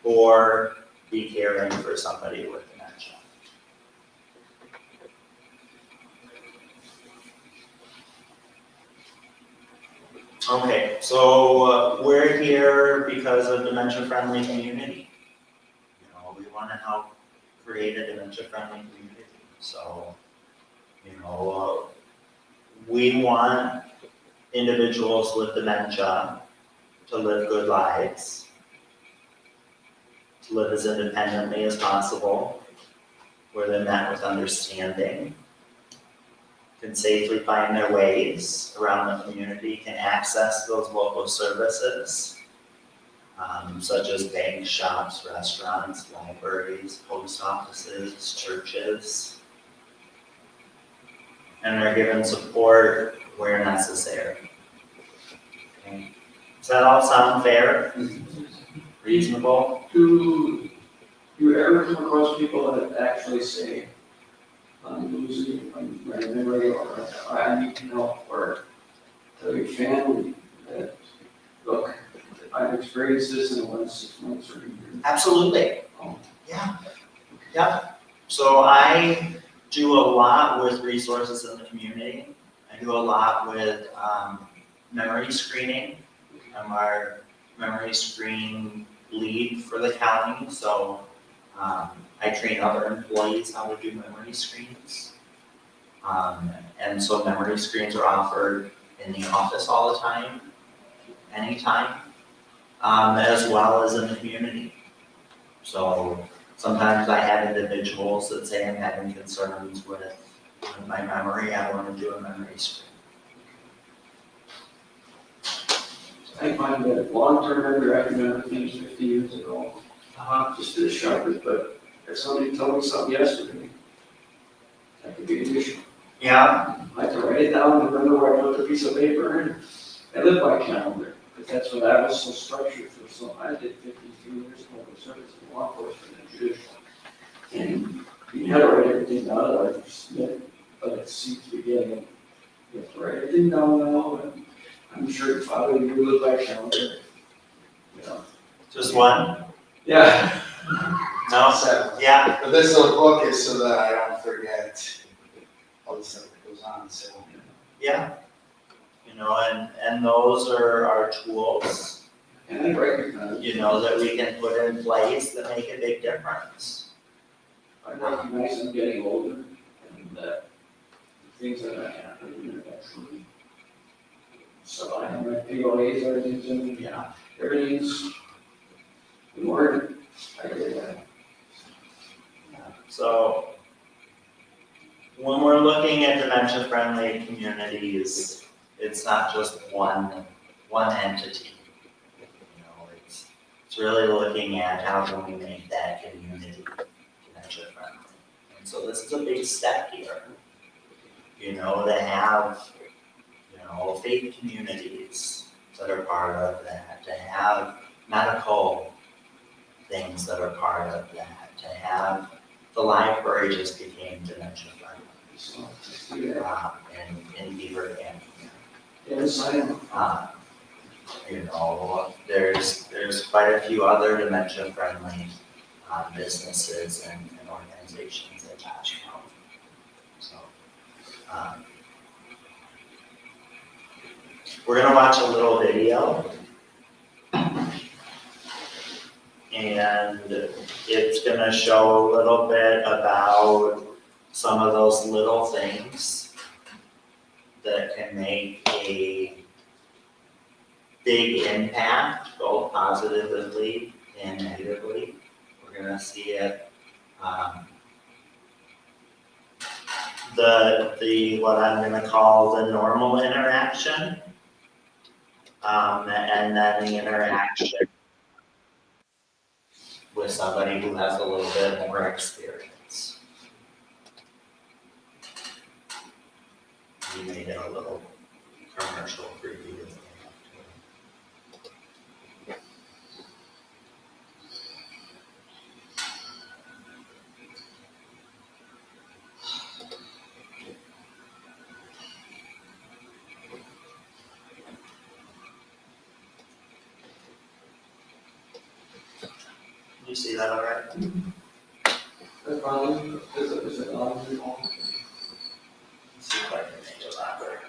or be caring for somebody with dementia. Okay, so we're here because of dementia-friendly community. We want to help create a dementia-friendly community. So, we want individuals with dementia to live good lives, to live as independently as possible, where they're met with understanding, can safely find their ways around the community, can access those local services, such as banks, shops, restaurants, libraries, post offices, churches, and are given support where necessary. Okay. Does that all sound fair? Reasonable? Do you ever come across people that actually say, I'm losing my memory, or I need help, or tell your family that, look, I've experienced this in the last 6 months or a year? Absolutely. Oh. Yeah. So I do a lot with resources in the community. I do a lot with memory screening. I'm our memory screen lead for the county, so I train other employees how to do memory screens. And so memory screens are offered in the office all the time, anytime, as well as in the community. So sometimes I have individuals that say I'm having concerns with my memory, I want to do a memory screen. I find that long-term memory, I remember things 50 years ago, just to the sharpest, but if somebody told me something yesterday, that could be an issue. Yeah, I have to write it down, and remember where I put the piece of paper in. I live by calendar, because that's what I was so structured for, so I did 53 years of public service in law enforcement and judicial. And you had to write everything down, otherwise you submit, but it seems to be getting, you have to write everything down now, and I'm sure your father, you live by calendar. You know. just one? Yeah. No? So, Yeah, but this little book is so that I don't forget all the stuff that goes on, so. yeah. You know, and those are our tools, And I recognize. you know, that we can put in place that make a big difference. I recognize I'm getting older, and that the things that are happening eventually. So I have my POAs, everything's in, Yeah. everything's in order. I get that. So when we're looking at dementia-friendly communities, it's not just one entity. You know, it's really looking at how can we make that community dementia-friendly. And so this is a big step here, you know, to have, you know, faith communities that are part of that, to have medical things that are part of that, to have the library just became dementia friendly. So, just do that. In Beaver County. Yes, I am. You know, there's quite a few other dementia friendly businesses and organizations in Dodge County. So, we're gonna watch a little video. And it's gonna show a little bit about some of those little things that can make a big impact, both positively and negatively. We're gonna see it, the what I'm gonna call the normal interaction, and then the interaction with somebody who has a little bit more experience. You may get a little commercial preview. You see that all right? That's probably, is it on? Let's see if I can make it louder.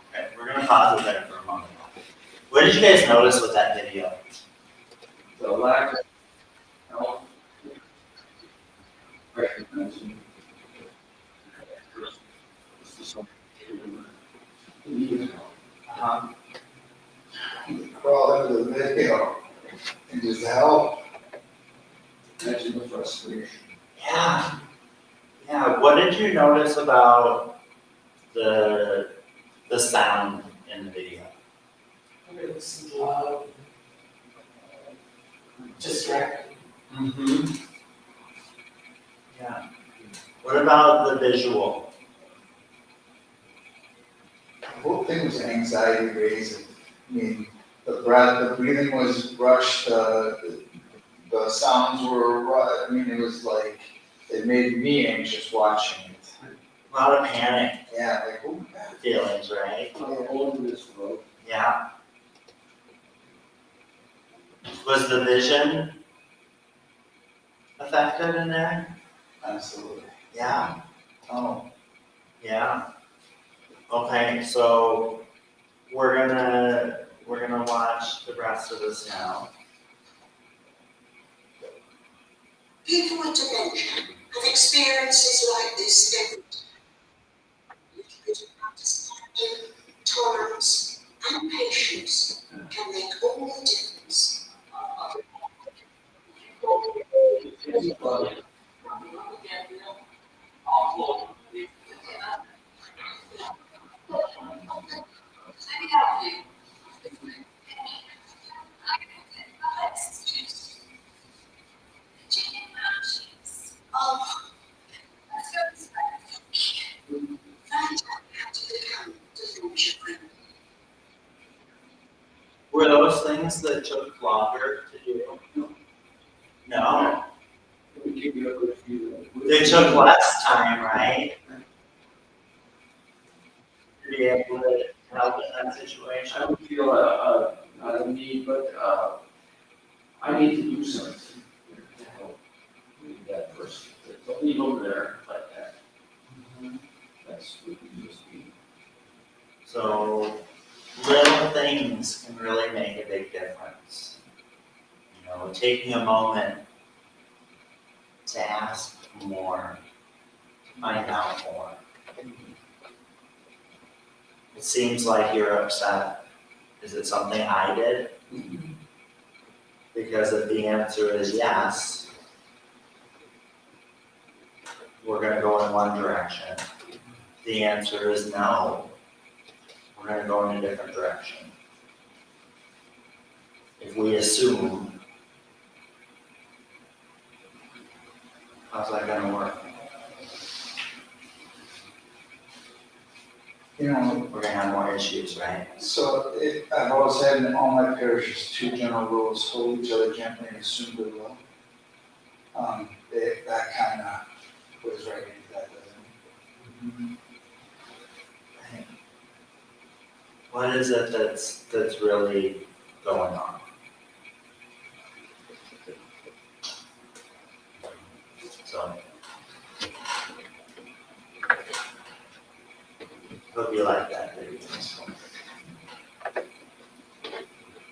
Okay, we're gonna pause it there for a moment. What did you guys notice with that video? The lack of health. Recognizing. Crawl into the video and just help. Imagine the frustration. Yeah. Yeah, what did you notice about the sound in the video? It was loud, distracting. Mm-hmm. Yeah. What about the visual? The whole thing was anxiety raising. I mean, the breathing was rushed, the sounds were, I mean, it was like, it made me anxious watching it. A lot of panic Yeah, like, oh, God. feelings, right? I'm holding this road. Yeah. Was the vision affected in there? Absolutely. Yeah. Oh, yeah. Okay, so we're gonna watch the rest of this now. People with dementia have experiences like this every day. A little bit of understanding, tolerance, and patience can make all the difference. Oh, find out how to become dementia friendly. Were those things that took longer to do? No, It would give you a good feeling. they took less time, right? To be able to help in that situation. I would feel not a need, but I need to do something to help that person. Don't leave them there like that. That's what it used to be. So little things can really make a big difference. You know, taking a moment to ask more, to find out more. It seems like you're upset. Is it something I did? Because if the answer is yes, we're gonna go in one direction. The answer is no, we're gonna go in a different direction. If we assume, how's that gonna work? You know, We're gonna have more issues, right? so I've always had in all my parishes, two general rules: hold each other gently and assume goodwill. That kind of was right into that, doesn't it? What is it that's really going on? So. It'll be like that, maybe.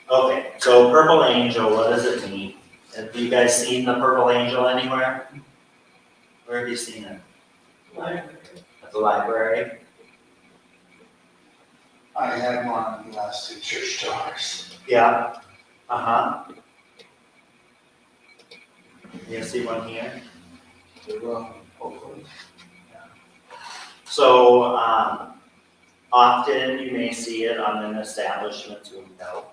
Okay, so purple angel, what does it mean? Have you guys seen the purple angel anywhere? Where have you seen it? At the library? I had one on the last two church tours. Yeah. Uh-huh. You see one here? Well, hopefully. So, often you may see it on an establishment's window,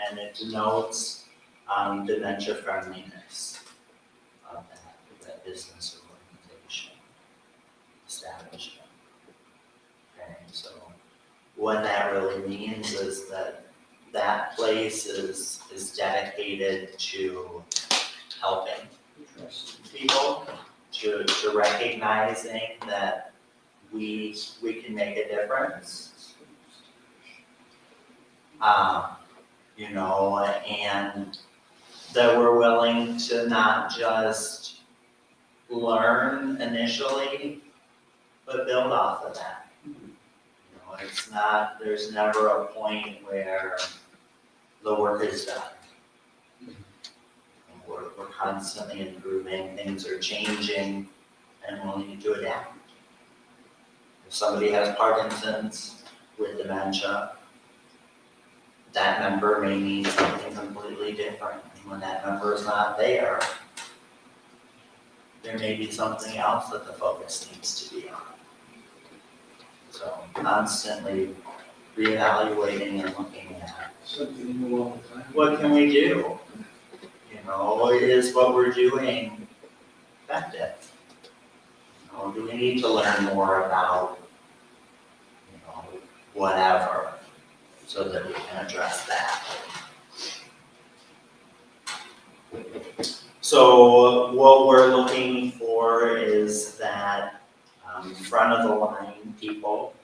and it denotes dementia friendliness of that business or organization, establishment. Okay, so what that really means is that that place is dedicated to helping people, to recognizing that we can make a difference. And that we're willing to not just learn initially, but build off of that. It's not, there's never a point where the work is done. We're constantly improving, things are changing, and we'll need to adapt. If somebody has Parkinson's with dementia, that member may need something completely different. And when that member is not there, there may be something else that the focus needs to be on. So constantly reevaluating and looking at Something new all the time. what can we do? Is what we're doing effective? Do we need to learn more about, whatever, so that we can address that? So what we're looking for is that front of the line people,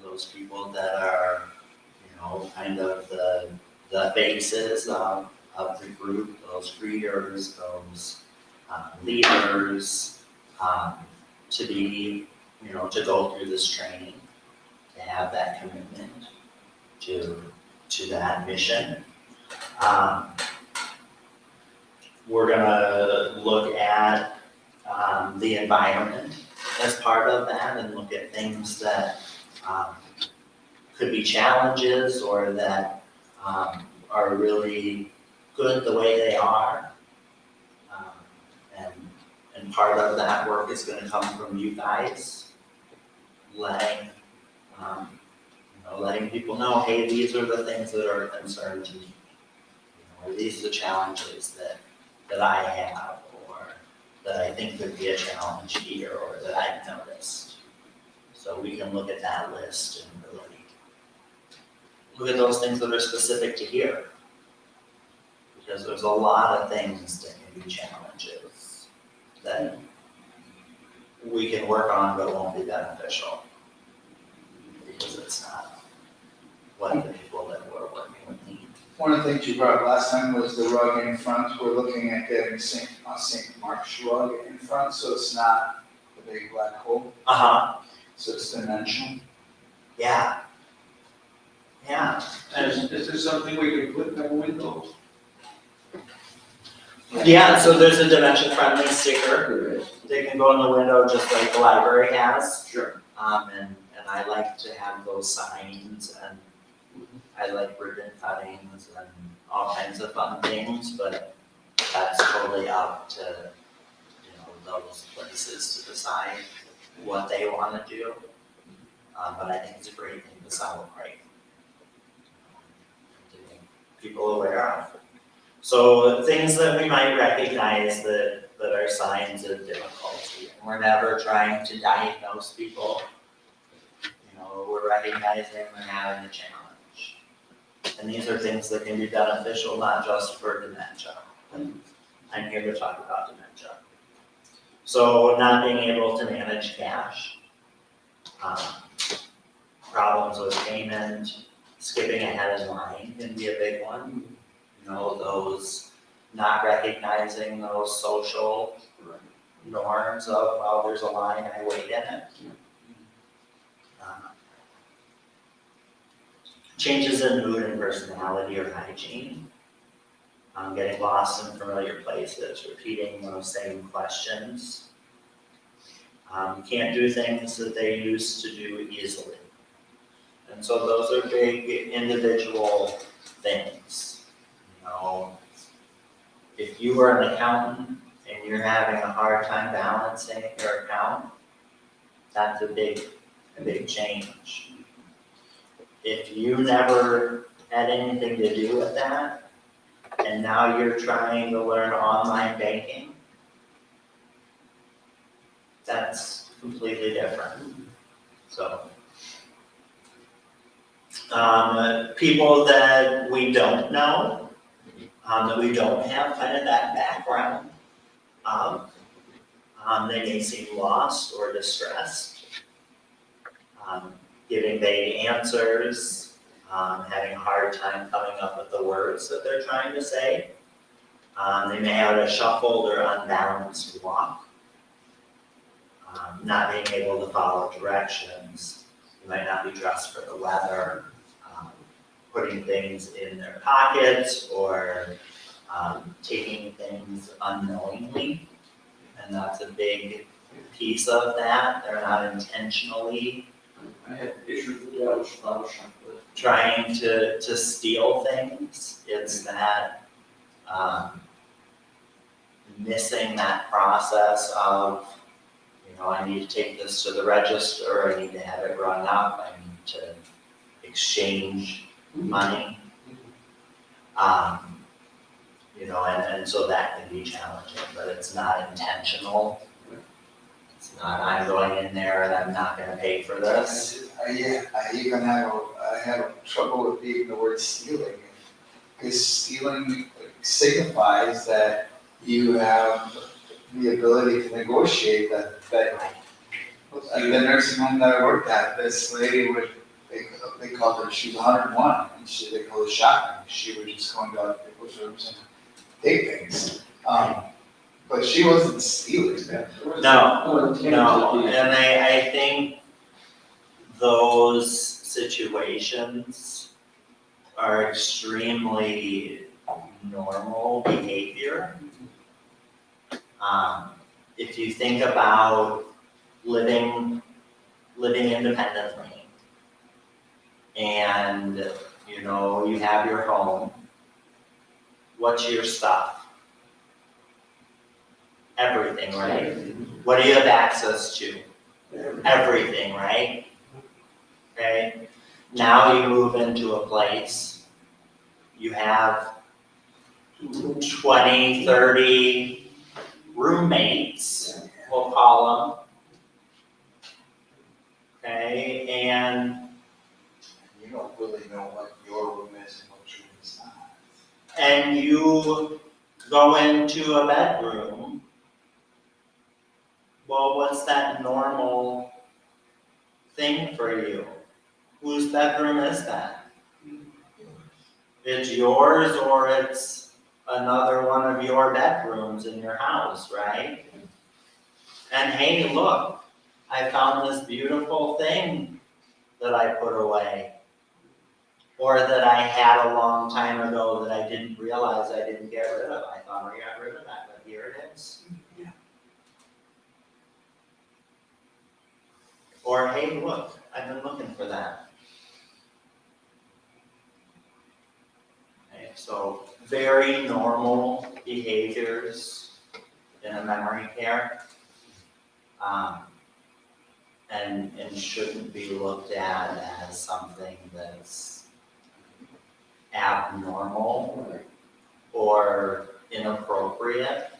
those people that are, kind of the faces of the group, those greeters, those leaders, to be, to go through this training, to have that commitment to that mission. We're gonna look at the environment as part of that and look at things that could be challenges or that are really good the way they are. And part of that work is gonna come from you guys, letting people know, hey, these are the things that are a concern to me. Or these are the challenges that I have, or that I think could be a challenge here, or that I've noticed. So we can look at that list and really look at those things that are specific to here. Because there's a lot of things that can be challenges that we can work on but won't be beneficial. Because it's not what the people that we're working with need. One of the things you brought up last time was the rug in front. We're looking at getting St. Mark's rug in front, so it's not a big black hole. So it's dimensional. Yeah. And is there something we can put in the windows? Yeah, so there's a dementia-friendly sticker. They can go in the window just like the library has. Sure. And I like to have those signs, and I like ribbon cuttings and all kinds of fun things, but that's totally up to, those places to decide what they want to do. But I think it's a great thing to celebrate. To make people aware of. So things that we might recognize that are signs of difficulty. We're never trying to diagnose people. We're recognizing they're having a challenge. And these are things that can be beneficial, not just for dementia. And I'm here to talk about dementia. So not being able to manage cash, problems with payment, skipping ahead in line can be a big one. Those not recognizing those social norms of, well, there's a line, I wait in it. Changes in mood and personality or hygiene. Getting lost in familiar places, repeating those same questions. Can't do things that they used to do easily. And so those are big individual things. If you were an accountant and you're having a hard time balancing your account, that's a big change. If you never had anything to do with that, and now you're trying to learn online banking, that's completely different. So, people that we don't know, that we don't have kind of that background of, they may seem lost or distressed, giving vague answers, having a hard time coming up with the words that they're trying to say. They may have a shuffled or unbalanced walk, not being able to follow directions. They might not be dressed for the weather, putting things in their pockets or taking things unknowingly. And that's a big piece of that. They're not intentionally I had issues with that, which I was trying to steal things. It's that missing that process of, I need to take this to the register, I need to have it run up, I need to exchange money. And so that can be challenging, but it's not intentional. It's not, I'm going in there and I'm not gonna pay for this. I have trouble with even the word stealing. Because stealing signifies that you have the ability to negotiate that. At the nursing home that I worked at, this lady would, they called her, she was 101, and they called her shopping. She would just go into people's rooms and take things. But she wasn't stealing. No, and I think those situations are extremely normal behavior. If you think about living independently, and you have your home, what's your stuff? Everything, right? What do you have access to? Everything, right? Okay, now you move into a place, you have 20, 30 roommates, we'll call them. Okay, and You don't really know what your room is and what your room is not. and you go into a bedroom. Well, what's that normal thing for you? Whose bedroom is that? It's yours or it's another one of your bedrooms in your house, right? And hey, look, I found this beautiful thing that I put away. Or that I had a long time ago that I didn't realize I didn't get rid of. I thought I got rid of that, but here it is. Or, hey, look, I've been looking for that. Okay, so very normal behaviors in a memory care. And shouldn't be looked at as something that's abnormal or inappropriate.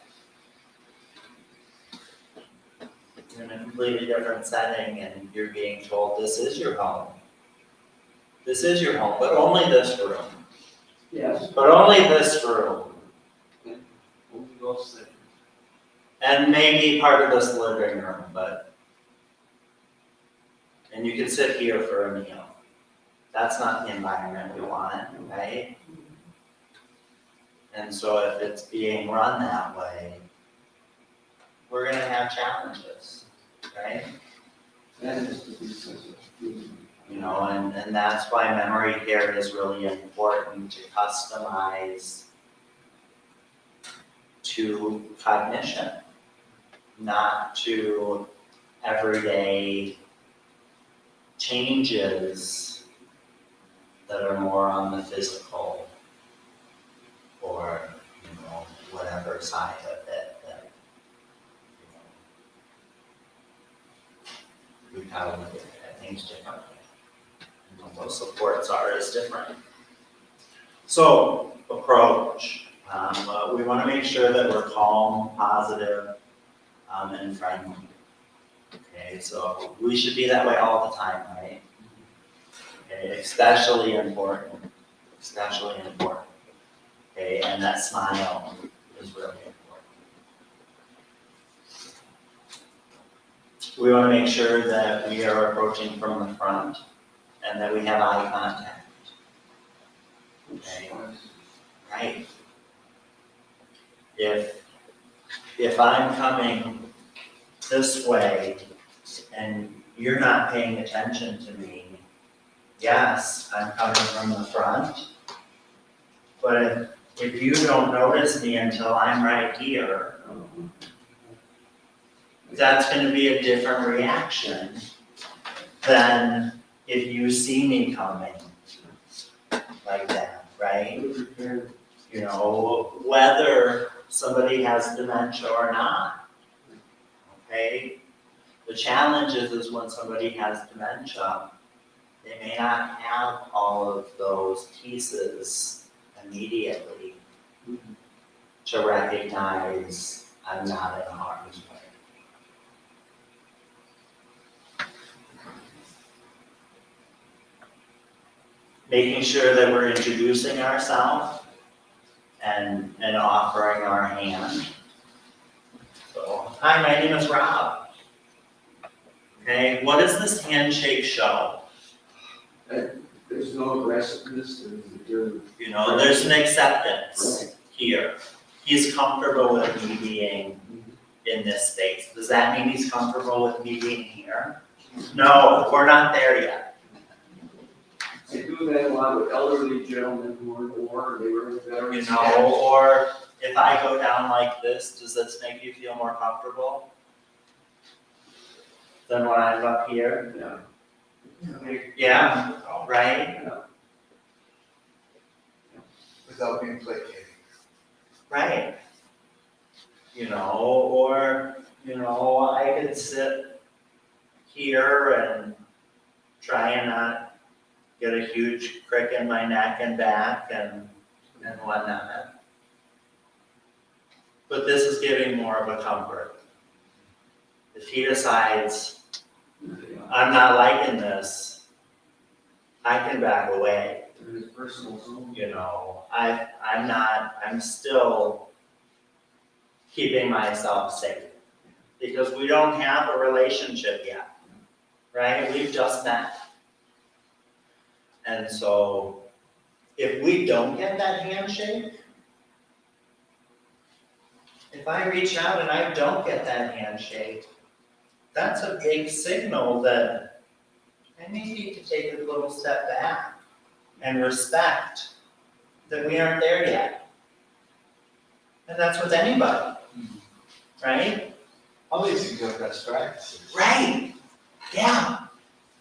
You're in a completely different setting and you're being told this is your home. This is your home, but only this room. Yes. But only this room. Only those things. And maybe part of this living room, and you can sit here for a meal. That's not the environment we want, right? And so if it's being run that way, we're gonna have challenges, right? That is the business of human. And that's why memory care is really important to customize to cognition, not to everyday changes that are more on the physical or, whatever side of it that, we kind of look at things differently. And what those supports are is different. So, approach. We want to make sure that we're calm, positive, and friendly. Okay, so we should be that way all the time, right? Okay, especially important. Okay, and that smile is really important. We want to make sure that we are approaching from the front and that we have eye contact. Okay, right. If I'm coming this way and you're not paying attention to me, yes, I'm coming from the front, but if you don't notice me until I'm right here, that's going to be a different reaction than if you see me coming like that, right? Whether somebody has dementia or not, okay? The challenge is when somebody has dementia, they may not have all of those pieces immediately to recognize I'm not in harm's way. Making sure that we're introducing ourselves and offering our hand. So, hi, my name is Rob. Okay, what does this handshake show? There's no aggressiveness, There's an acceptance here. He's comfortable with me being in this space. Does that mean he's comfortable with me being here? No, we're not there yet. I do that a lot with elderly gentlemen who are in the war, they were in veterans. Or if I go down like this, does this make you feel more comfortable than when I'm up here? Yeah. Yeah, right? Without being placated. Right. Or, I could sit here and try and not get a huge crick in my neck and back and whatnot. But this is giving more of a comfort. If he decides, I'm not liking this, I can back away. In his personal zone. I'm still keeping myself safe. Because we don't have a relationship yet, right? We've just met. And so, if we don't get that handshake, if I reach out and I don't get that handshake, that's a big signal that I may need to take a little step back and respect that we aren't there yet. And that's with anybody, right? All these are good best practices. Right, yeah,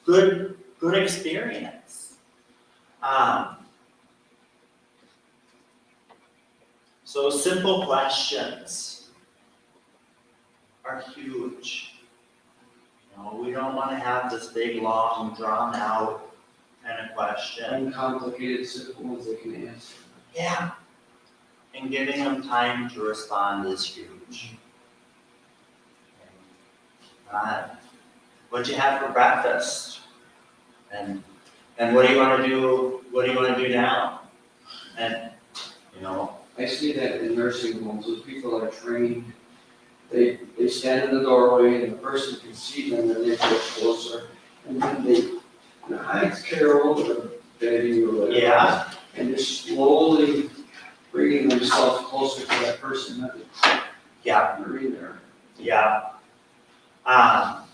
good experience. So simple questions are huge. don't wanna have this big, long, drawn out kind of question. Uncomplicated, simple ones they can answer. Yeah. And giving them time to respond is huge. What'd you have for breakfast? And what do you wanna do, now? And, I see that in nursing homes, when people are trained, they stand in the doorway and the person can see them and they get closer. And then hi, it's Carol, or Betty, or whatever. yeah, And they're slowly bringing themselves closer to that person that yeah, they're in there. yeah.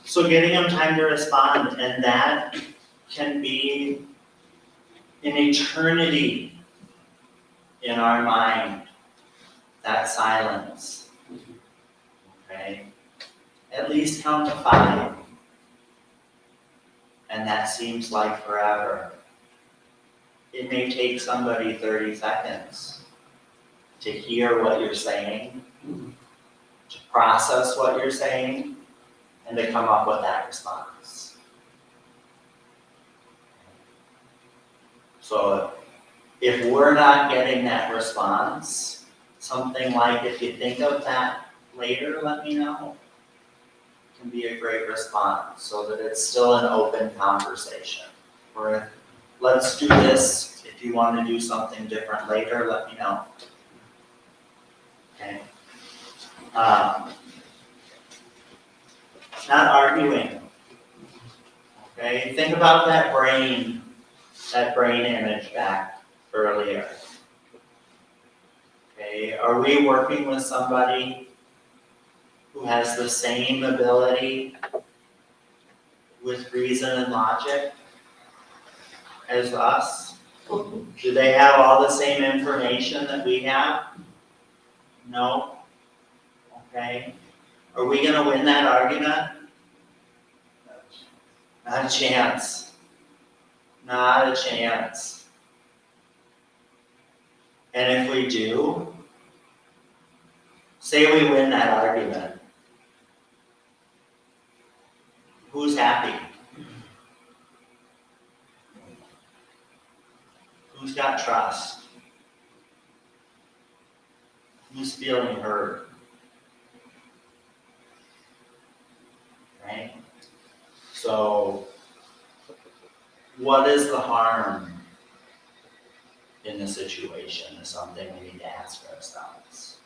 So getting them time to respond, and that can be an eternity in our mind, that silence. Okay? At least count to 5. And that seems like forever. It may take somebody 30 seconds to hear what you're saying, to process what you're saying, and to come up with that response. So if we're not getting that response, something like, if you think of that later, let me know, can be a great response, so that it's still an open conversation. Or let's do this, if you want to do something different later, let me know. Okay? Not arguing. Okay, think about that brain image back earlier. Okay, are we working with somebody who has the same ability with reason and logic as us? Do they have all the same information that we have? No? Okay. Are we gonna win that argument? Not a chance. Not a chance. And if we do, say we win that argument, who's happy? Who's got trust? Who's feeling heard? Right? So, what is the harm in the situation is something we need to ask ourselves.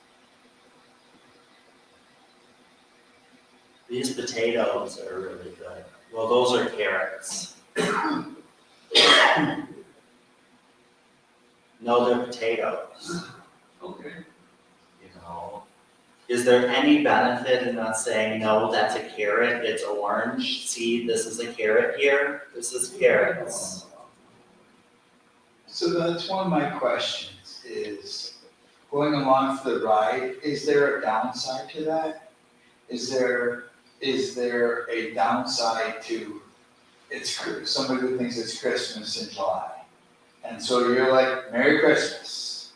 These potatoes are really good. Well, those are carrots. No, they're potatoes. Okay. You know, is there any benefit in us saying, no, that's a carrot, it's orange, see, this is a carrot here, this is carrots. So that's one of my questions, is going along for the ride, is there a downside to that? Is there a downside to, somebody who thinks it's Christmas in July? And so you're like, Merry Christmas.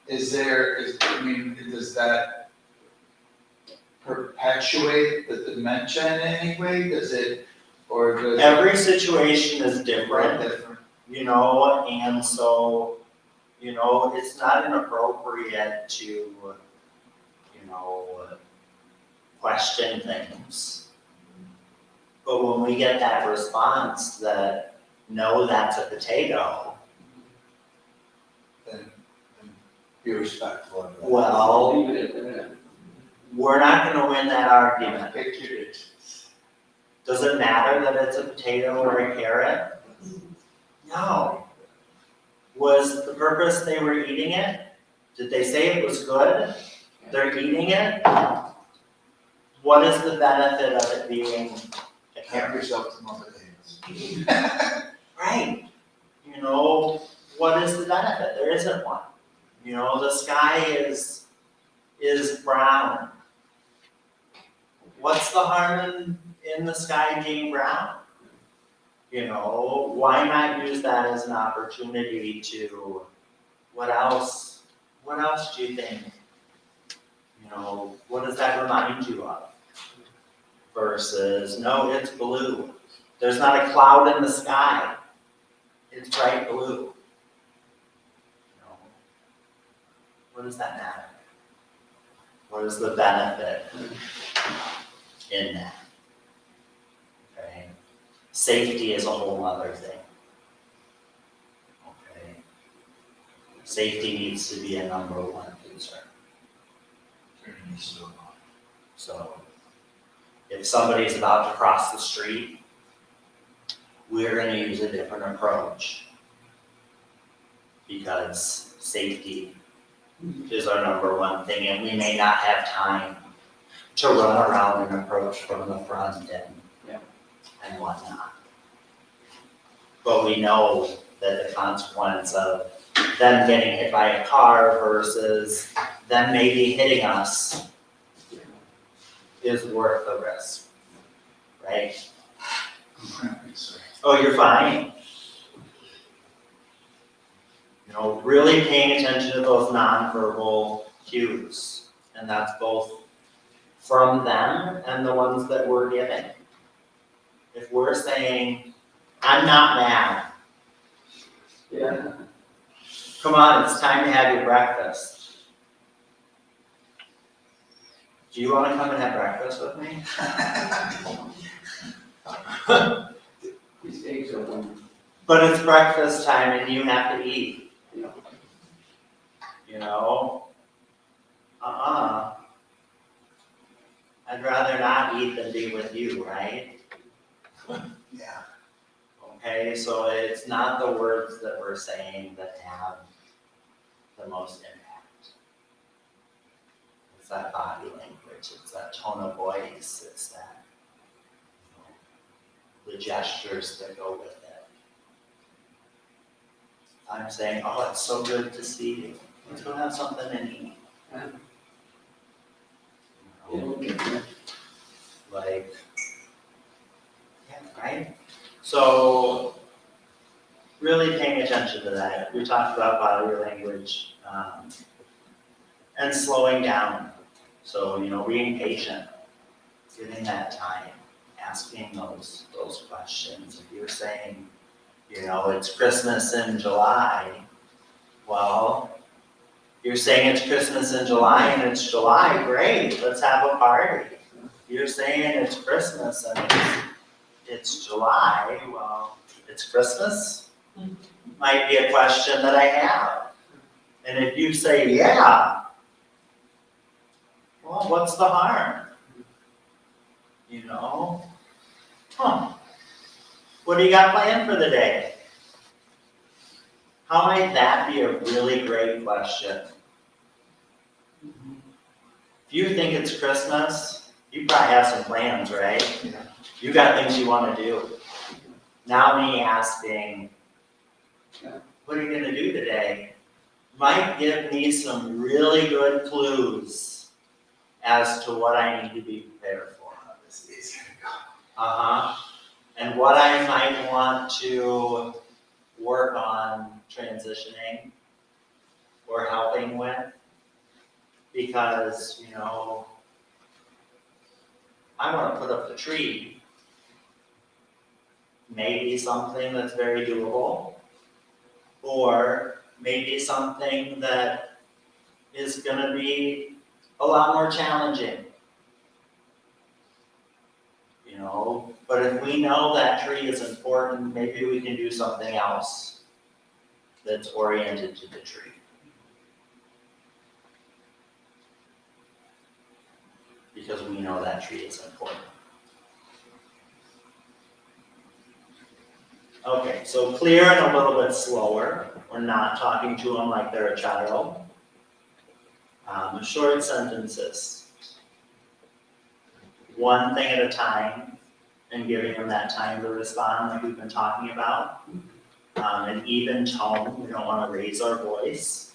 Does that perpetuate the dementia in any way? Does it? Every situation is different. Different. You know, and so, you know, it's not inappropriate to, you know, question things. But when we get that response that, no, that's a potato, Then be respectful of that. well, Leave it at that. we're not gonna win that argument. Pick your digits. Does it matter that it's a potato or a carrot? No. Was the purpose they were eating it? Did they say it was good? They're eating it? What is the benefit of it being a Have carrot? yourself some more potatoes. Right. You know, what is the benefit? There isn't one. You know, the sky is brown. What's the harm in the sky being brown? You know, why not use that as an opportunity to, what else do you think? You know, what does that remind you of? versus, no, it's blue. There's not a cloud in the sky. It's bright blue. No. What does that matter? What is the benefit in that? Okay. Safety is a whole other thing. Okay. Safety needs to be a number one concern. So, if somebody's about to cross the street, we're gonna use a different approach. Because safety is our number one thing, and we may not have time to run around and approach from the front and whatnot. But we know that the consequence of them getting hit by a car versus them maybe hitting us is worth the risk, right? Oh, you're fine. You know, really paying attention to those nonverbal cues, and that's both from them and the ones that we're giving. If we're saying, I'm not mad, Yeah. come on, it's time to have your breakfast. Do you want to come and have breakfast with me? These eggs are one. But it's breakfast time and you have to eat. You know? I'd rather not eat than be with you, right? Yeah. Okay, so it's not the words that we're saying that have the most impact. It's that body language, it's that tone of voice, it's that, the gestures that go with it. I'm saying, oh, it's so good to see you. Let's go have something and eat. Like, yeah, right? So, really paying attention to that. We talked about body language and slowing down. So, being patient, giving that time, asking those questions. If you're saying, it's Christmas in July, well, you're saying it's Christmas in July and it's July, great, let's have a party. You're saying it's Christmas and it's July, well, it's Christmas? Might be a question that I have. And if you say, yeah, well, what's the harm? What do you got planned for the day? How might that be a really great question? If you think it's Christmas, you probably have some plans, right? Yeah. You got things you want to do. Now me asking, what are you going to do today? Might give me some really good clues as to what I need to be prepared for. And what I might want to work on transitioning or helping with. Because, I want to put up the tree. Maybe something that's very doable, or maybe something that is going to be a lot more challenging. But if we know that tree is important, maybe we can do something else that's oriented to the tree. Because we know that tree is important. Okay, so clear and a little bit slower. We're not talking to them like they're a child. Short sentences. One thing at a time, and giving them that time to respond like we've been talking about. An even tone, we don't want to raise our voice.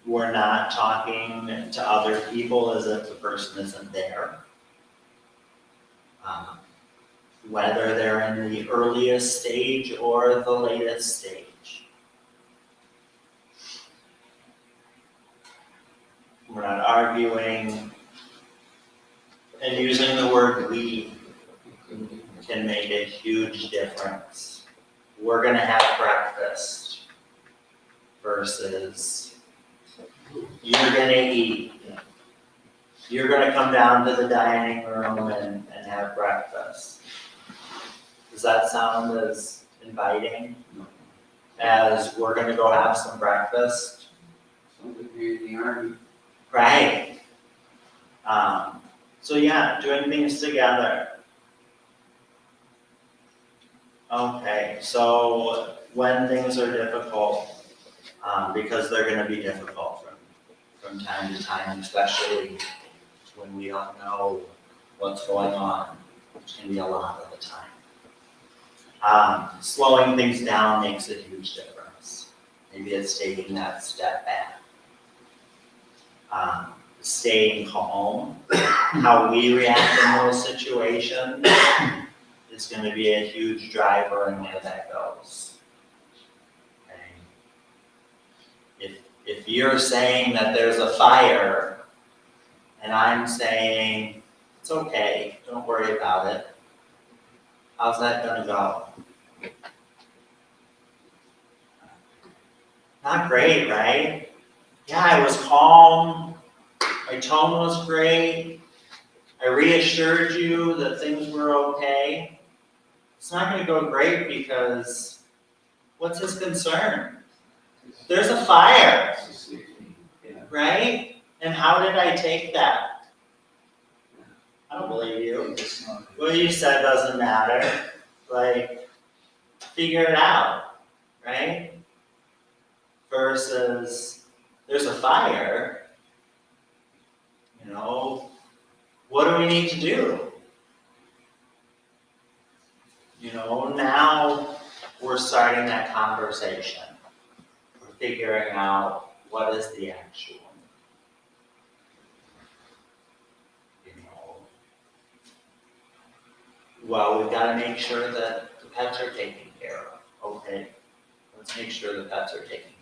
We're not talking to other people as if the person isn't there. Whether they're in the earliest stage or the latest stage. We're not arguing, And using the word we can make a huge difference. We're gonna have breakfast versus you're gonna eat. You're gonna come down to the dining room and have breakfast. Does that sound as inviting as we're gonna go have some breakfast? Something here in the army. Right. So yeah, doing things together. Okay, so when things are difficult, because they're gonna be difficult from time to time, especially when we don't know what's going on, which can be a lot of the time. Slowing things down makes a huge difference. Maybe it's taking that step back. Staying calm, how we react in those situations is going to be a huge driver in where that goes. Okay. If you're saying that there's a fire and I'm saying it's okay, don't worry about it, how's that going to go? Not great, right? Yeah, I was calm. My tone was great. I reassured you that things were okay. It's not going to go great because what's his concern? There's a fire, right? And how did I take that? I don't believe you. What you said doesn't matter. Like, figure it out, right? Versus, there's a fire. You know, what do we need to do? You know, now we're starting that conversation. We're figuring out what is the actual. You know, well, we've got to make sure that the pets are taken care of. Okay, let's make sure the pets are taken care of.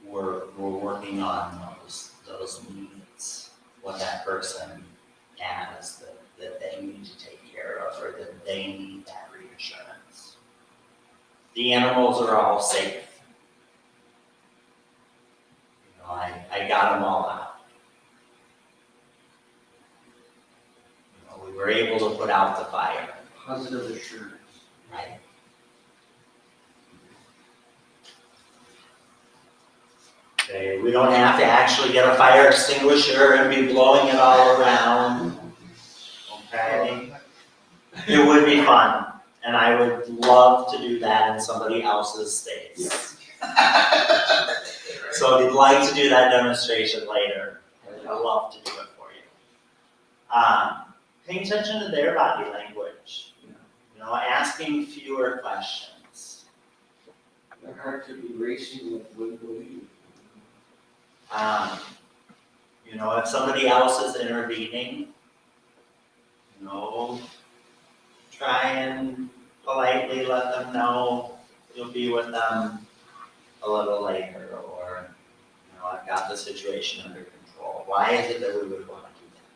We're working on those needs, what that person has that they need to take care of or that they need that reassurance. The animals are all safe. You know, I got them all out. You know, we were able to put out the fire. Positive assurance. Right. Okay, we don't have to actually get a fire extinguisher and be blowing it all around. Okay? It would be fun, and I would love to do that in somebody else's space. So if you'd like to do that demonstration later, I'd love to do it for you. Paying attention to their body language. You know, asking fewer questions. Their heart could be racing with wiggling. You know, if somebody else is intervening, you know, try and politely let them know you'll be with them a little later, or, you know, I've got the situation under control. Why is it that we would want to do that?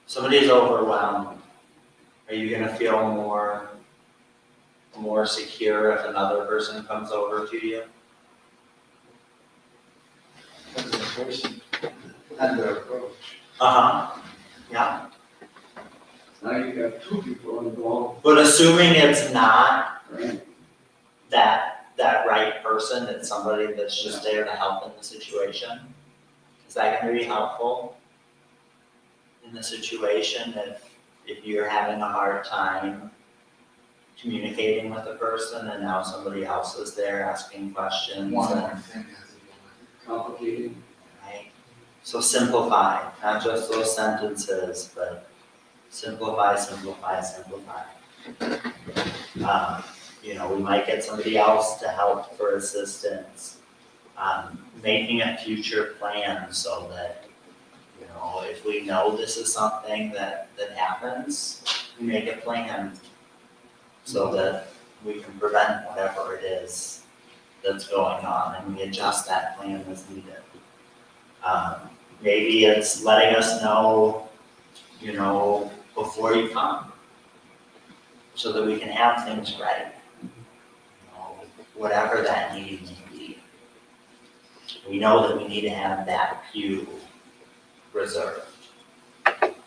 Somebody's overwhelmed. Are you gonna feel more secure if another person comes over to you? As a person, and their approach. Yeah. Now you got two people involved, But assuming it's not right? that right person, it's somebody that's just there to help in the situation, is that gonna be helpful in the situation if you're having a hard time communicating with a person and now somebody else is there asking questions? One and- more thing has to do Complicated. Right? So simplify, not just those sentences, but simplify. You know, we might get somebody else to help for assistance. Making a future plan so that, you know, if we know this is something that happens, we make a plan so that we can prevent whatever it is that's going on, and we adjust that plan as needed. Maybe it's letting us know, before you come, so that we can have things ready. Whatever that need may be. We know that we need to have that pew reserved,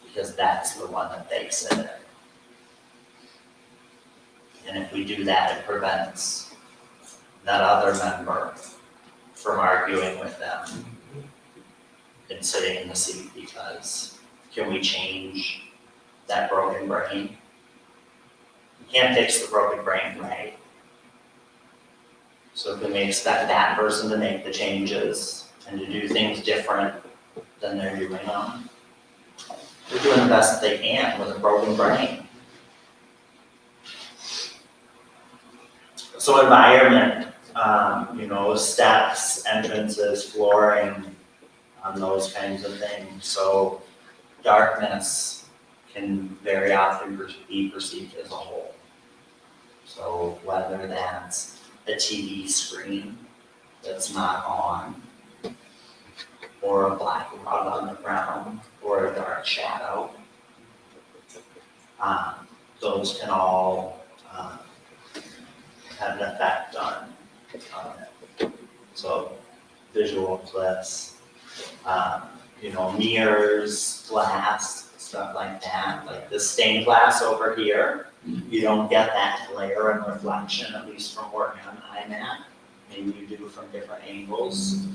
because that's the one that they sit in. And if we do that, it prevents that other member from arguing with them and sitting in the seat, because can we change that broken brain? You can't fix the broken brain, right? So can we expect that person to make the changes and to do things different than they're doing them? They're doing the best they can with a broken brain. So environment, steps, entrances, flooring, those kinds of things. So darkness can very often be perceived as a whole. So whether that's a TV screen that's not on, or a black rug on the ground, or a dark shadow, those can all have an effect on it. So visual clips, mirrors, glass, stuff like that. Like the stained glass over here, you don't get that glare and reflection, at least from working on iMac. Maybe you do from different angles,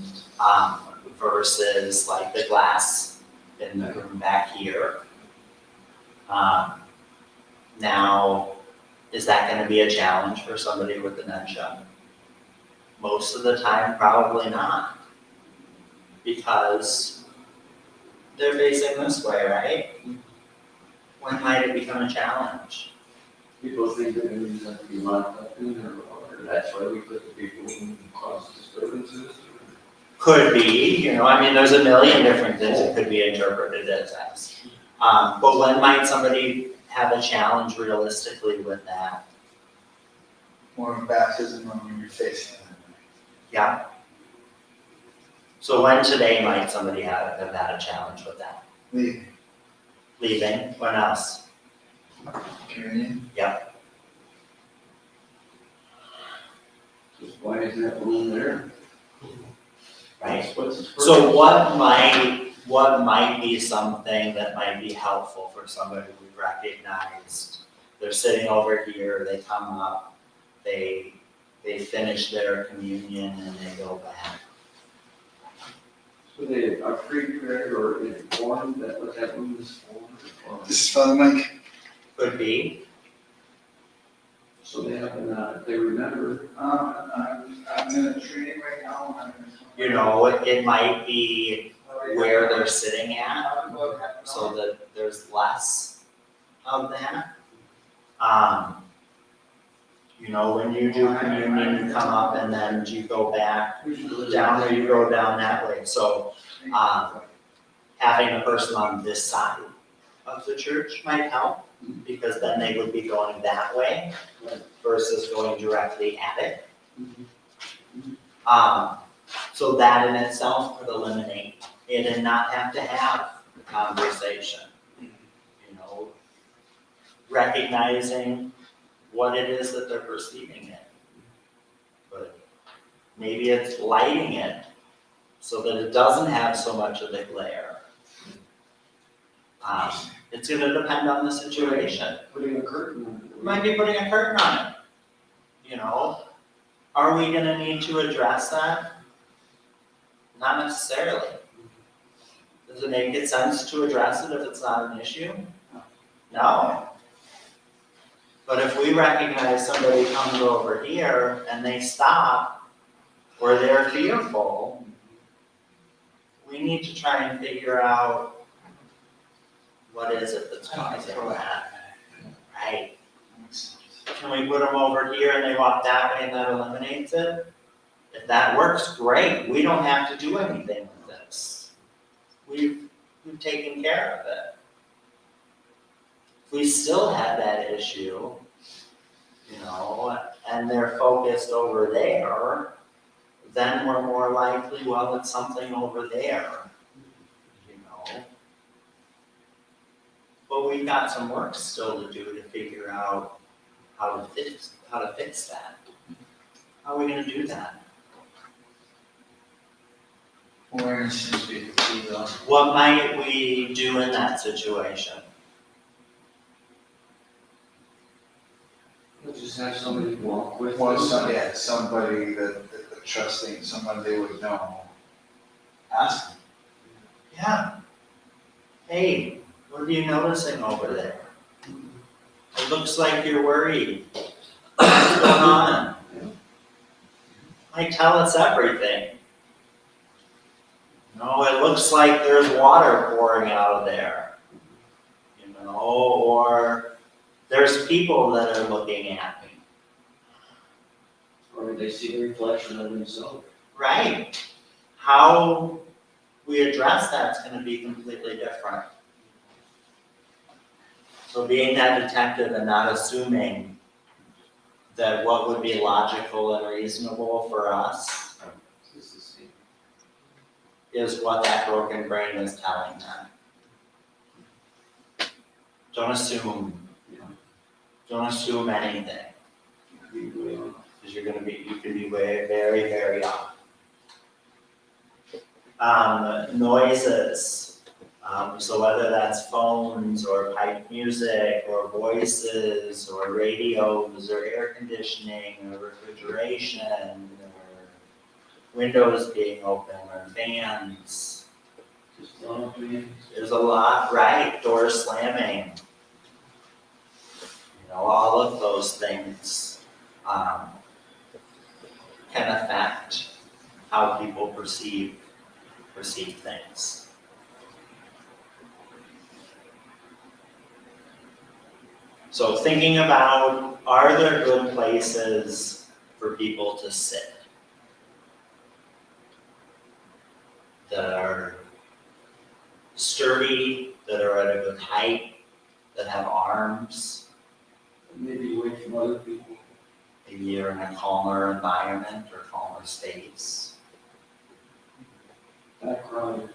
versus like the glass in the room back here. Now, is that going to be a challenge for somebody with dementia? Most of the time, probably not, because they're facing this way, right? When might it become a challenge? People think that maybe have to be locked up in there, or that's why we put the people who cause disturbances. Could be, there's a million different things it could be interpreted as. But when might somebody have a challenge realistically with that? More of baptism when you're facing it. Yeah. So when today might somebody have had a challenge with that? Leaving, when else? Communion. Yep. Just why is that room there? Right. What's the purpose? So what might be something that might be helpful for somebody who recognized they're sitting over here, they come up, they finish their communion and they go back. So they are prepared or informed that what that room is for? Or- This is Father Mike. Could be. So they have, they remember. I'm in a training right now. It might be where they're sitting at, so that there's less of that. When you do communion, you come up and then you go back down, or you go down that way. So, having a person on this side of the church might help, because then they would be going that way versus going directly at it. So that in itself could eliminate it and not have to have a conversation. Recognizing what it is that they're perceiving it. But maybe it's lighting it so that it doesn't have so much of the glare. It's going to depend on the situation. Putting a curtain on it. We might be putting a curtain on it. Are we going to need to address that? Not necessarily. Does it make sense to address it if it's not an issue? No. But if we recognize somebody comes over here and they stop, or they're fearful, we need to try and figure out what is it that's causing that, right? Can we put them over here and they walk that way and that eliminates it? If that works, great. We don't have to do anything with this. We've taken care of it. If we still have that issue, and they're focused over there, then we're more likely, well, it's something over there, you know? But we've got some work still to do to figure out how to fix that. How are we gonna do that? Awareness seems to be the key though. What might we do in that situation? We'll just have somebody walk with Well, us. somebody that trusting, someone they would know. Ask them. Yeah. Hey, what are you noticing over there? It looks like you're worried. What's going on? Might tell us everything. No, it looks like there's water pouring out of there. You know, or there's people that are looking at me. Or they see the reflection of themselves. Right. How we address that's gonna be completely different. So being that detective and not assuming that what would be logical and reasonable for us is what that broken brain is telling them. Don't assume. Don't assume anything. Because you can be very, very off. Noises. So whether that's phones or pipe music or voices or radios or air conditioning or refrigeration or windows being open or fans. There's a lot, right? Doors slamming. You know, all of those things can affect how people perceive things. So thinking about, are there good places for people to sit that are sturdy, that are at a good height, that have arms? Maybe away from other people. Maybe you're in a calmer environment or calmer space. Background.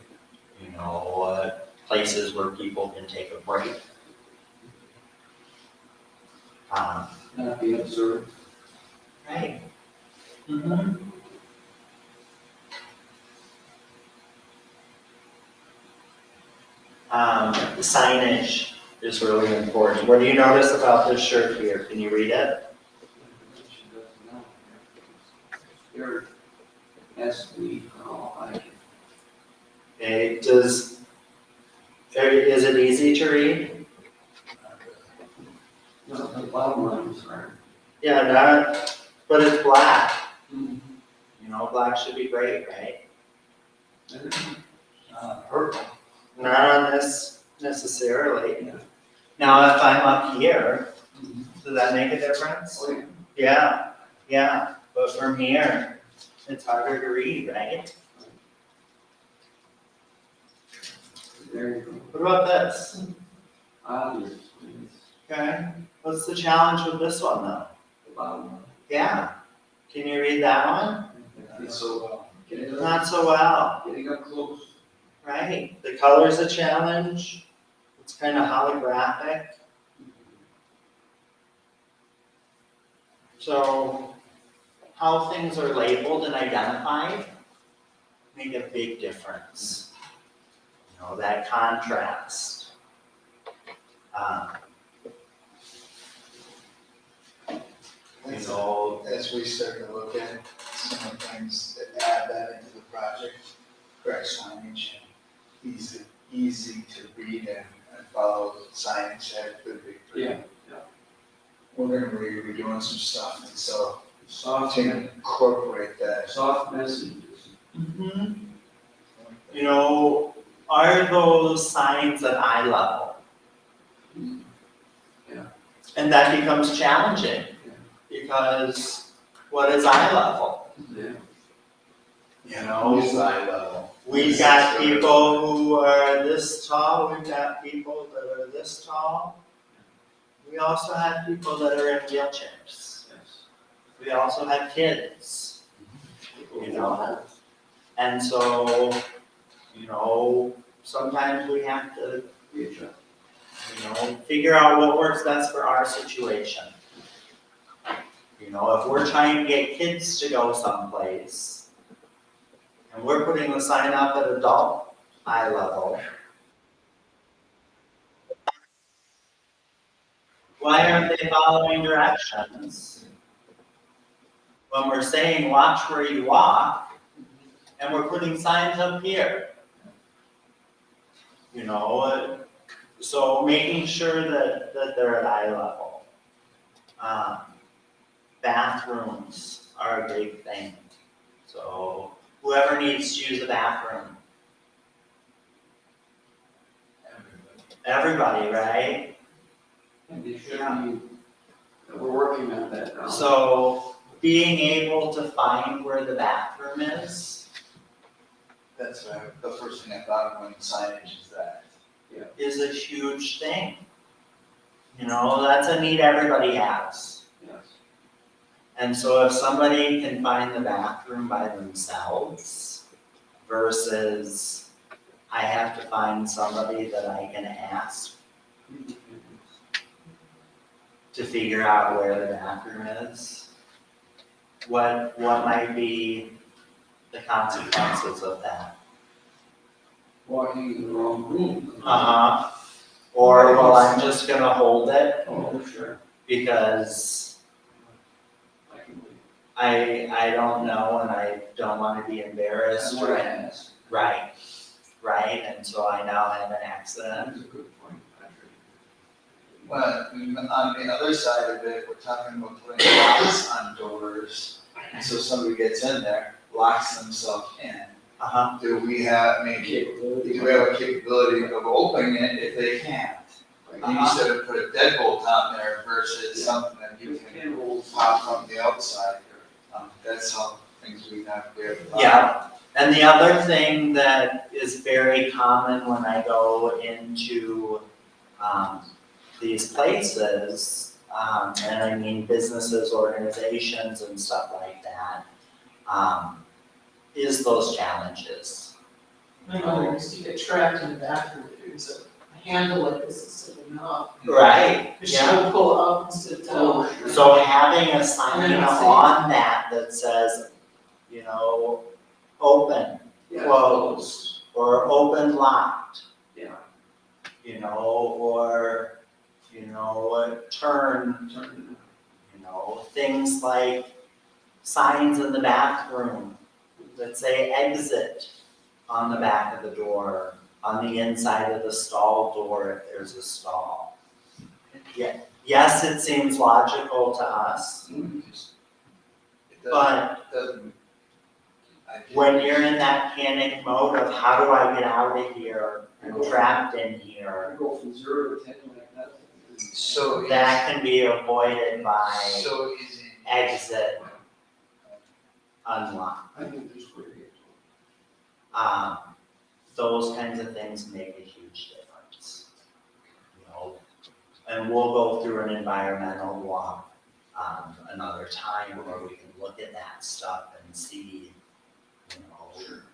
You know, places where people can take a break. Not be observed. Right. Mm-hmm. The signage is really important. What do you notice about this shirt here? Can you read it? Here, as we all like it. Okay, is it easy to read? No, the bottom lines are. Yeah, but it's black. You know, black should be great, right? Purple. Not on this necessarily. Now, if I'm up here, does that make a difference? Oh, yeah. Yeah, but from here, it's harder to read, right? There you go. What about this? Obvious. Okay, what's the challenge with this one though? The bottom line. Yeah, can you read that one? It's so, getting up, Not so well, getting up close. right? The color's a challenge. It's kind of holographic. So how things are labeled and identified make a big difference. You know, that contrast. You know, As we start to look at some of the things that add that into the project, correct signage, easy to read and follow signage, that could be pretty. Yeah. We're gonna be doing some stuff, and so Soft, to incorporate that. soft messages. you know, are those signs at eye level? Yeah. And that becomes challenging, because what is eye level? Yeah. You know, Who's eye level? we've got people who are this tall, we've got people that are this tall. We also have people that are in wheelchairs. Yes. We also have kids. you know? And so, sometimes we have to, figure out what works best for our situation. If we're trying to get kids to go someplace, and we're putting the sign up at adult eye level, why aren't they following directions? When we're saying watch where you walk, and we're putting signs up here. So making sure that they're at eye level. Bathrooms are a big thing. So whoever needs to use the bathroom. Everybody, right? And they should be, we're working on that now. So being able to find where the bathroom is That's the first thing I thought of when signage is that. is a huge thing. That's a need everybody has. Yes. And so if somebody can find the bathroom by themselves versus I have to find somebody that I can ask to figure out where the bathroom is, what might be the consequences of that? Walking in the wrong room. Or, well, I'm just gonna hold it Oh, sure. because I can believe I don't know and I don't wanna be it. embarrassed. That's what I asked. Right, and so I now have an accident. That's a good point, Patrick. But on the other side of it, we're talking about putting locks on doors. And so somebody gets in there, locks themselves in. Do we have, do we have a capability of opening it if they can't? And you said put a deadbolt on there versus something that you can pop from the outside. That's how things we have. Yeah, and the other thing that is very common when I go into these places, and I mean businesses, organizations and stuff like that, is those challenges. My mother used to get trapped in the bathroom, there was a handle like this instead of a knob. Right, But she would pull up instead of down. So having a sign And then it's on that says, open, Yeah. closed, or open locked. Yeah. Or, turn, things like signs in the bathroom that say exit on the back of the door, on the inside of the stall door if there's a stall. Yeah. Yes, it seems logical to us, but when you're in that panic mode of how do I get out of here, I'm trapped in here, Go from 0 to 10 like that. So that can be avoided by So is it? exit, unlock. I think there's great. Those kinds of things make a huge difference. And we'll go through an environmental walk another time where we can look at that stuff and see,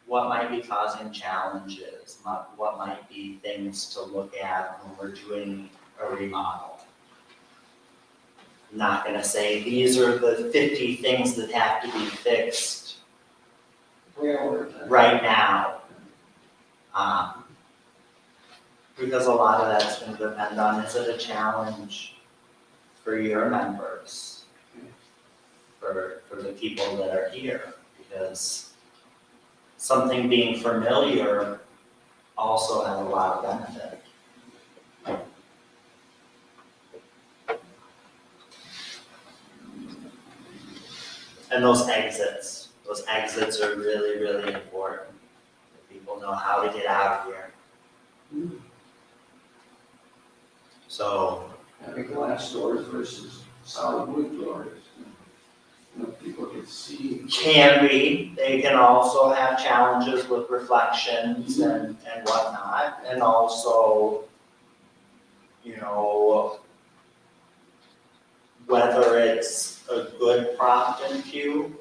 what might be causing challenges, what might be things to look at when we're doing a remodel. I'm not gonna say these are the 50 things that have to be fixed right now. Because a lot of that's gonna depend on, is it a challenge for your members? For the people that are here, because something being familiar also has a lot of benefit. And those exits are really, really important. People know how to get out of here. So, Having glass doors versus solid wood doors. People can see. they can also have challenges with reflections and whatnot, and also, whether it's a good prompt in view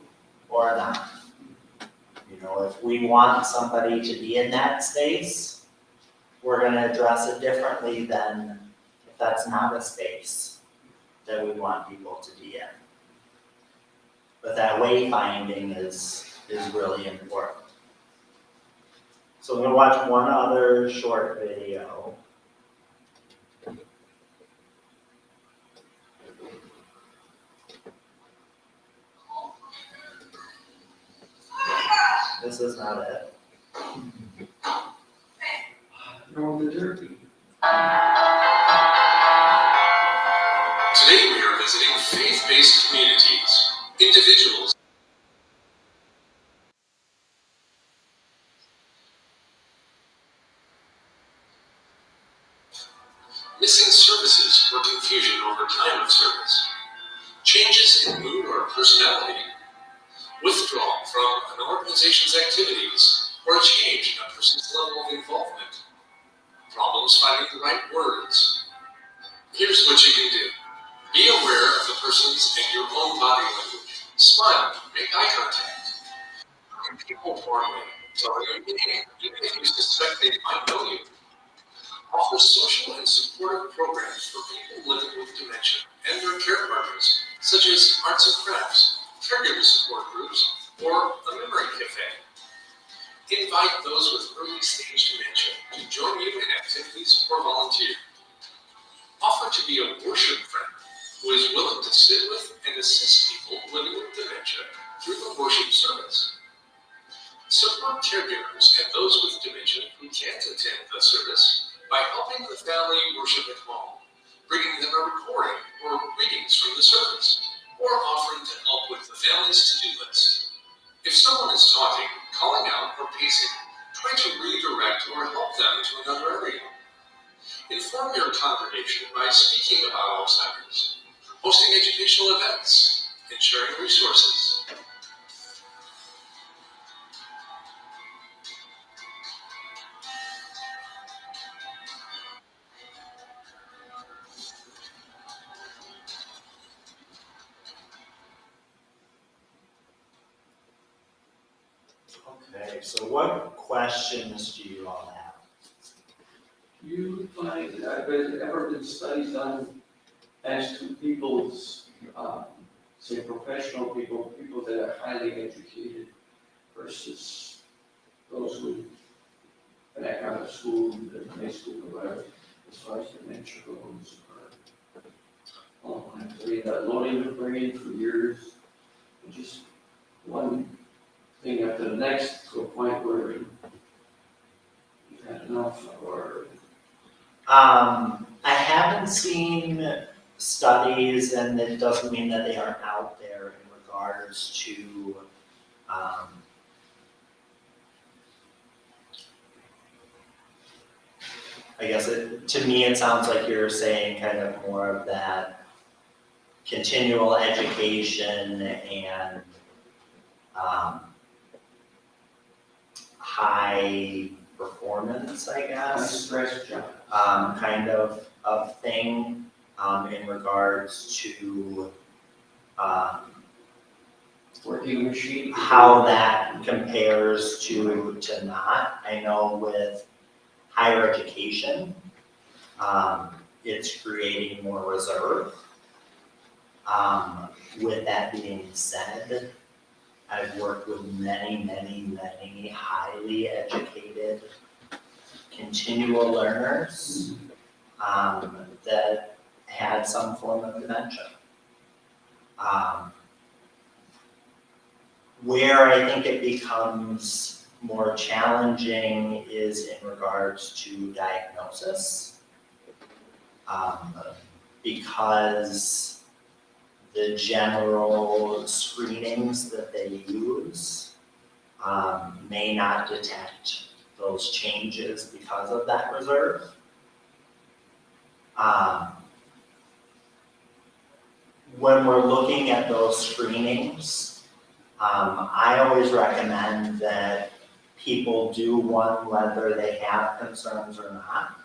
or not. You know, if we want somebody to be in that space, we're gonna address it differently than if that's not a space that we want people to be in. But that wayfinding is really important. So I'm gonna watch one other short video. This is not it. No, the derby. Today we are visiting faith-based communities, individuals. Missing services or confusion over time of service. Changes in mood or personality. Withdrawal from an organization's activities or a change in a person's level of involvement. Problems finding the right words. Here's what you can do. Be aware of the person's and your own body language. Smile, make eye contact. Greet people warmly, tell them your name, even if you suspect they might know you. Offer social and supportive programs for people living with dementia and their care partners, such as arts and crafts, caregiver support groups, or a memory cafe. Invite those with early stage dementia to join you in activities or volunteer. Offer to be a worship friend who is willing to sit with and assist people living with dementia through the worship service. Support caregivers and those with dementia who can't attend the service by helping the family worship at home, bringing them a recording or readings from the service, or offering to help with the family's to-do list. If someone is talking, calling out, or pacing, try to redirect or help them to another area. Inform your congregation by speaking about Alzheimer's, hosting educational events, and sharing resources. Okay, so what questions do you all have? You find, have there ever been studies done as to people's, say professional people, people that are highly educated versus those who back out of school, high school or whatever, as far as dementia goes? I mean, loading the brain for years, and just one thing after the next to a point where you've had enough, or I haven't seen studies, and it doesn't mean that they aren't out there in regards to, I guess to me, it sounds like you're saying kind of more of that continual education and high performance, I guess. stress job. Kind of thing, in regards to, Working machine. how that compares to not. I know with higher education, it's creating more reserve. With that being said, I've worked with many highly educated, continual learners, that had some form of dementia. Where I think it becomes more challenging is in regards to diagnosis. Because the general screenings that they use may not detect those changes because of that reserve. When we're looking at those screenings, I always recommend that people do one whether they have concerns or not,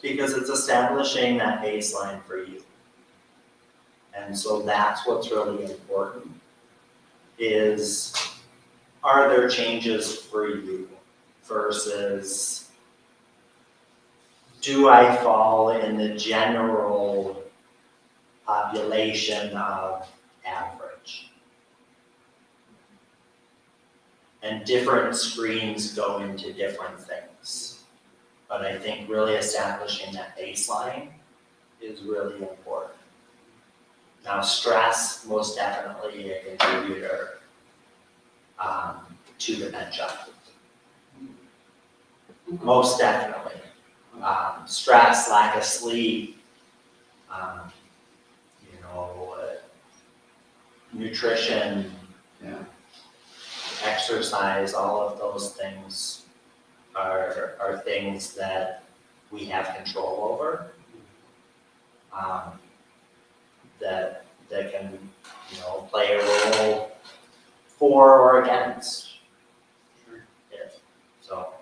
because it's establishing that baseline for you. And so that's what's really important, is are there changes for you versus do I fall in the general population of average? And different screens go into different things. But I think really establishing that baseline is really important. Now, stress, most definitely a contributor to dementia. Most definitely. Stress, lack of sleep, nutrition, Yeah. exercise, all of those things are things that we have control over. That can, play a role for or against it. So,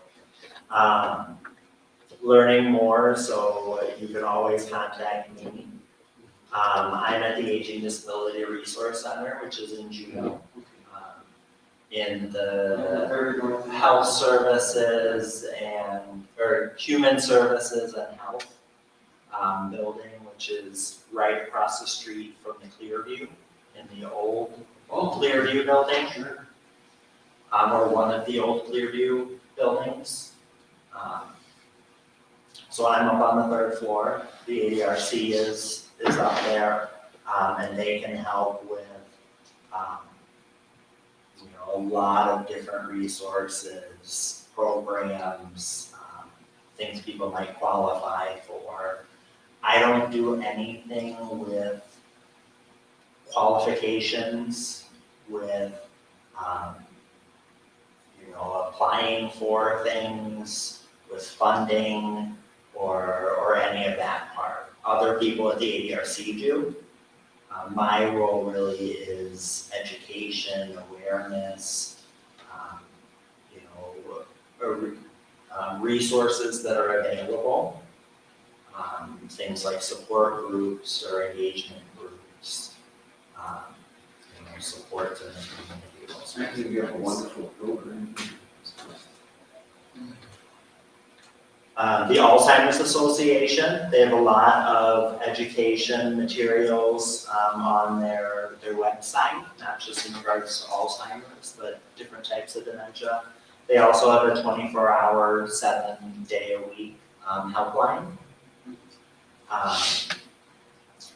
learning more, so you can always contact me. I'm at the Aging Disability Resource Center, which is in Juneau, in the health services or human services and health building, which is right across the street from the Clearview, in the old Clearview building. Or one of the old Clearview buildings. So I'm up on the 3rd floor. The ADRC is up there, and they can help with a lot of different resources, programs, things people might qualify for. I don't do anything with qualifications, with applying for things, with funding, or any of that part. Other people at the ADRC do. My role really is education, awareness, resources that are available, things like support groups or engagement groups, support in the community. I think you have a wonderful program. The Alzheimer's Association, they have a lot of education materials on their website, not just in regards to Alzheimer's, but different types of dementia. They also have a 24-hour, 7-day-a-week helpline.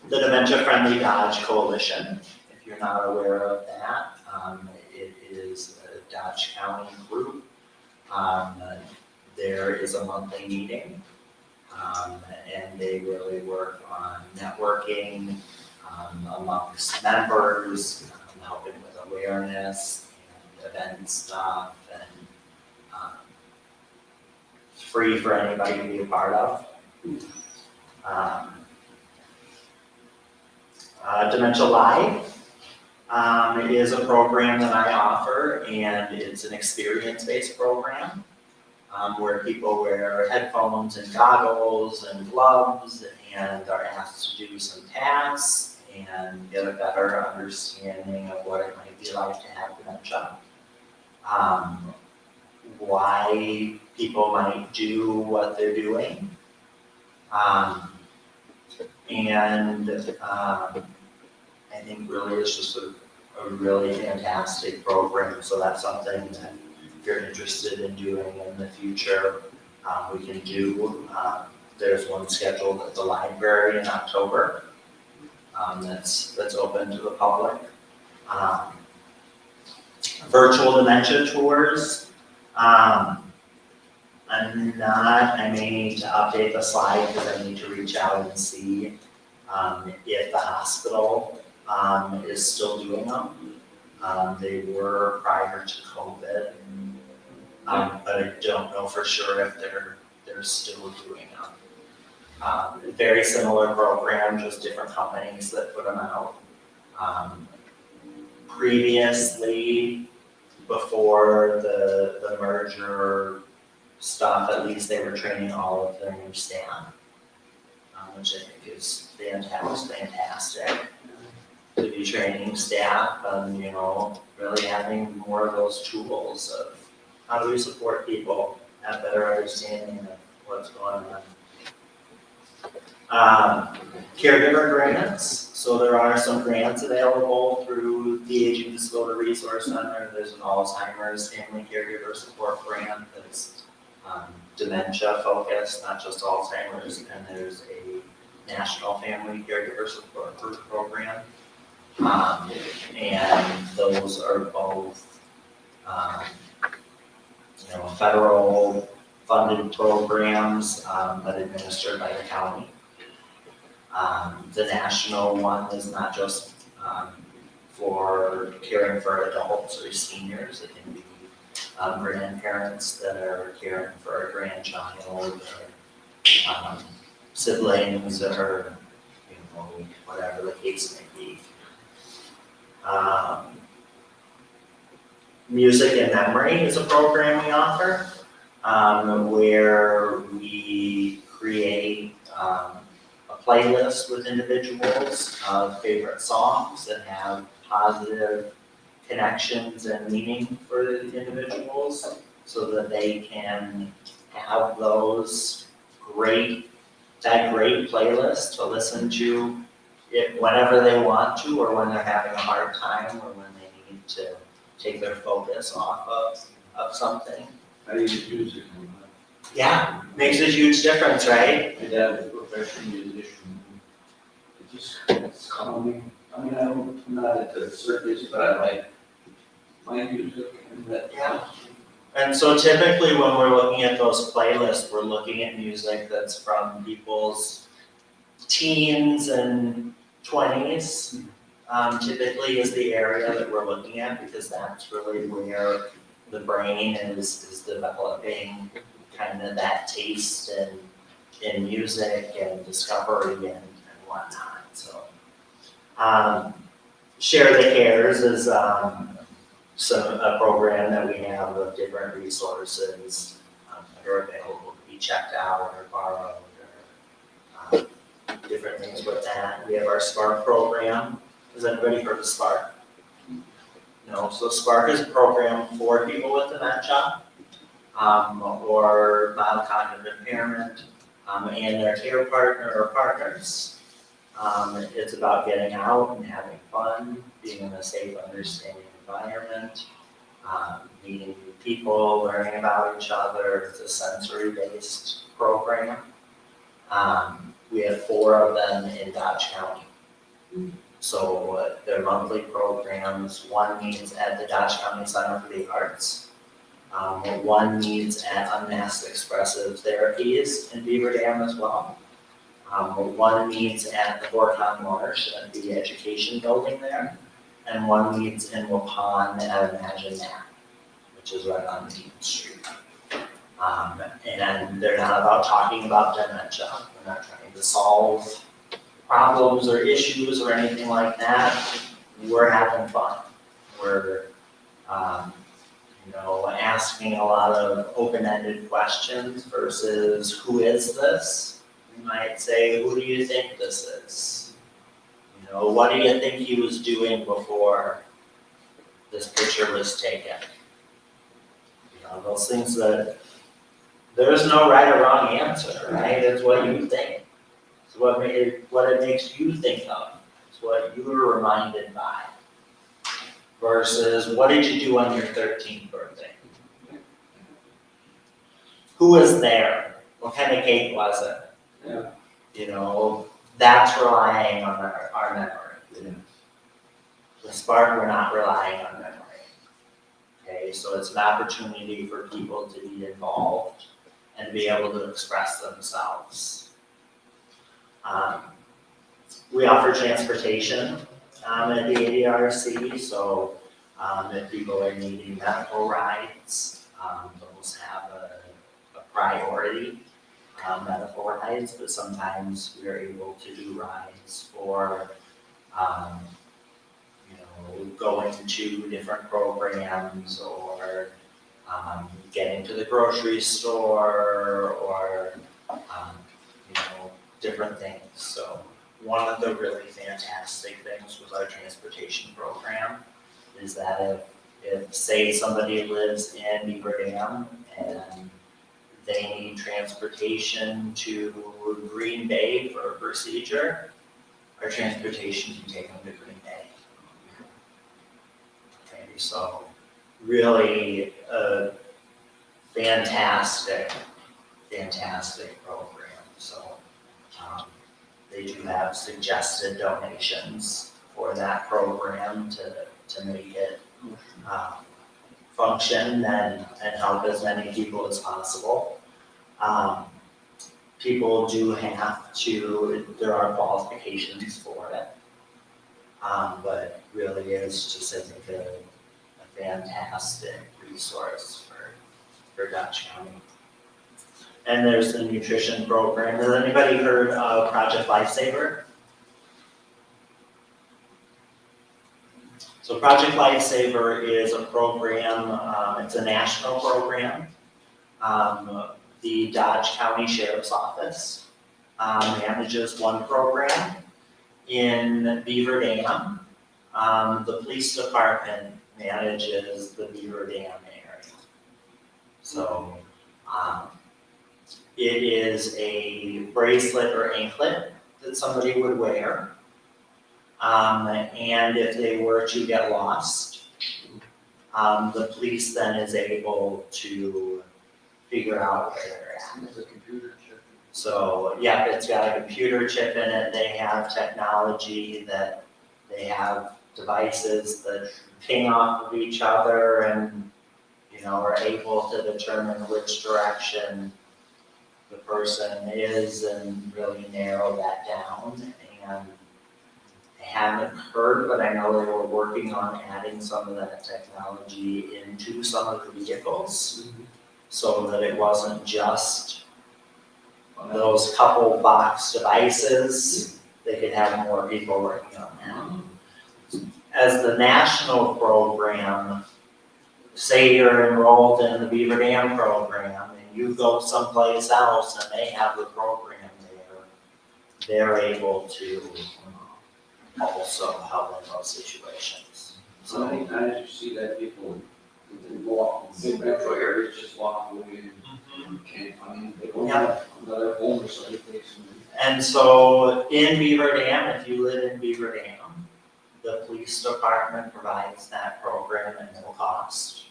The Dementia Friendly Dodge Coalition, if you're not aware of that, it is a Dodge County group. There is a monthly meeting, and they really work on networking amongst members, helping with awareness and event stuff, and it's free for anybody to be a part of. Dementia Live is a program that I offer, and it's an experience-based program. Where people wear headphones and goggles and gloves and are asked to do some tasks and get a better understanding of what it might be like to have dementia. Why people might do what they're doing. I think really it's just a really fantastic program, so that's something that if you're interested in doing in the future, we can do. There's one scheduled at the library in October that's open to the public. Virtual dementia tours. I may need to update the slide because I need to reach out and see if the hospital is still doing them. They were prior to COVID, but I don't know for sure if they're still doing them. Very similar program, just different companies that put them out. Previously, before the merger stuff, at least they were training all of their new staff, which I think is fantastic. to be training staff and, really having more of those tools of how do we support people, have better understanding of what's going on. Caregiver grants, so there are some grants available through the Aging Disability Resource Center. There's an Alzheimer's Family Caregiver Support Grant that's dementia focused, not just Alzheimer's, and there's a National Family Caregiver Support Program. And those are both, federal funded programs, but administered by the county. The national one is not just for caring for adults or seniors. It can be grandparents that are caring for a grandchild, or siblings, or whatever the case may be. Music and Memory is a program we offer, where we create a playlist with individuals of favorite songs that have positive connections and meaning for the individuals, so that they can have that great playlist to listen to whenever they want to, or when they're having a hard time, or when they need to take their focus off of something. I use music. Yeah, makes a huge difference, right? My dad was a professional musician. It's calming. I mean, I'm not at the circus, but I like my music and that. Yeah. And so typically when we're looking at those playlists, we're looking at music that's from people's teens and 20s. Typically is the area that we're looking at, because that's really where the brain is developing kind of that taste in music and discovery and whatnot. So, Share the Cares is a program that we have of different resources that are available to be checked out or borrowed, or different things with that. We have our Spark program. Has anybody heard of Spark? No, so Spark is a program for people with dementia or mild cognitive impairment and their care partner or partners. It's about getting out and having fun, being in a safe, understanding environment, meeting new people, learning about each other. It's a sensory-based program. We have 4 of them in Dodge County. So they're monthly programs. One meets at the Dodge County Center for the Arts. One meets at Unmasked Expressive Therapies in Beaver Dam as well. One meets at the Horton Marsh at the education building there. And one meets in Waupun at Imagine That, which is right on Main Street. And they're not about talking about dementia. We're not trying to solve problems or issues or anything like that. We're having fun. We're, asking a lot of open-ended questions versus who is this? We might say, who do you think this is? What do you think he was doing before this picture was taken? Those things that there's no right or wrong answer, right? It's what you think. It's what it makes you think of. It's what you were reminded by. Versus, what did you do on your 13th birthday? Who was there? What kind of cake was it? Yeah. That's relying on our memory. Yeah. The Spark, we're not relying on memory. Okay, so it's an opportunity for people to be involved and be able to express themselves. We offer transportation at the ADRC, so if people are needing medical rides, those have a priority, medical rides, but sometimes we're able to do rides for going to different programs, or getting to the grocery store, or different things. So one of the really fantastic things with our transportation program is that if say somebody lives in Beaver Dam and they need transportation to Green Bay for a procedure, our transportation can take them to Green Bay. Okay, so really a fantastic program. So they do have suggested donations for that program to make it function and help as many people as possible. People do have to, there are qualifications for it. But really is just, I think, a fantastic resource for Dutch County. And there's the nutrition program. Has anybody heard of Project Lifesaver? So Project Lifesaver is a program, it's a national program. The Dodge County Sheriff's Office manages one program in Beaver Dam. The police department manages the Beaver Dam area. So it is a bracelet or anklet that somebody would wear. And if they were to get lost, the police then is able to figure out where they're at. It's a computer chip. So, yeah, it's got a computer chip in it. They have technology that they have devices that ping off of each other and, are able to determine which direction the person is and really narrow that down. And I haven't heard, but I know they were working on adding some of that technology into some of the vehicles so that it wasn't just those couple box devices. They could have more people working on that. As the national program, say you're enrolled in the Beaver Dam program and you go someplace else and they have the program there, they're able to also help in those situations. So many times you see that people, they walk, in metro areas, just walk away and can't find, they don't have another home or someplace. And so in Beaver Dam, if you live in Beaver Dam, the police department provides that program at no cost.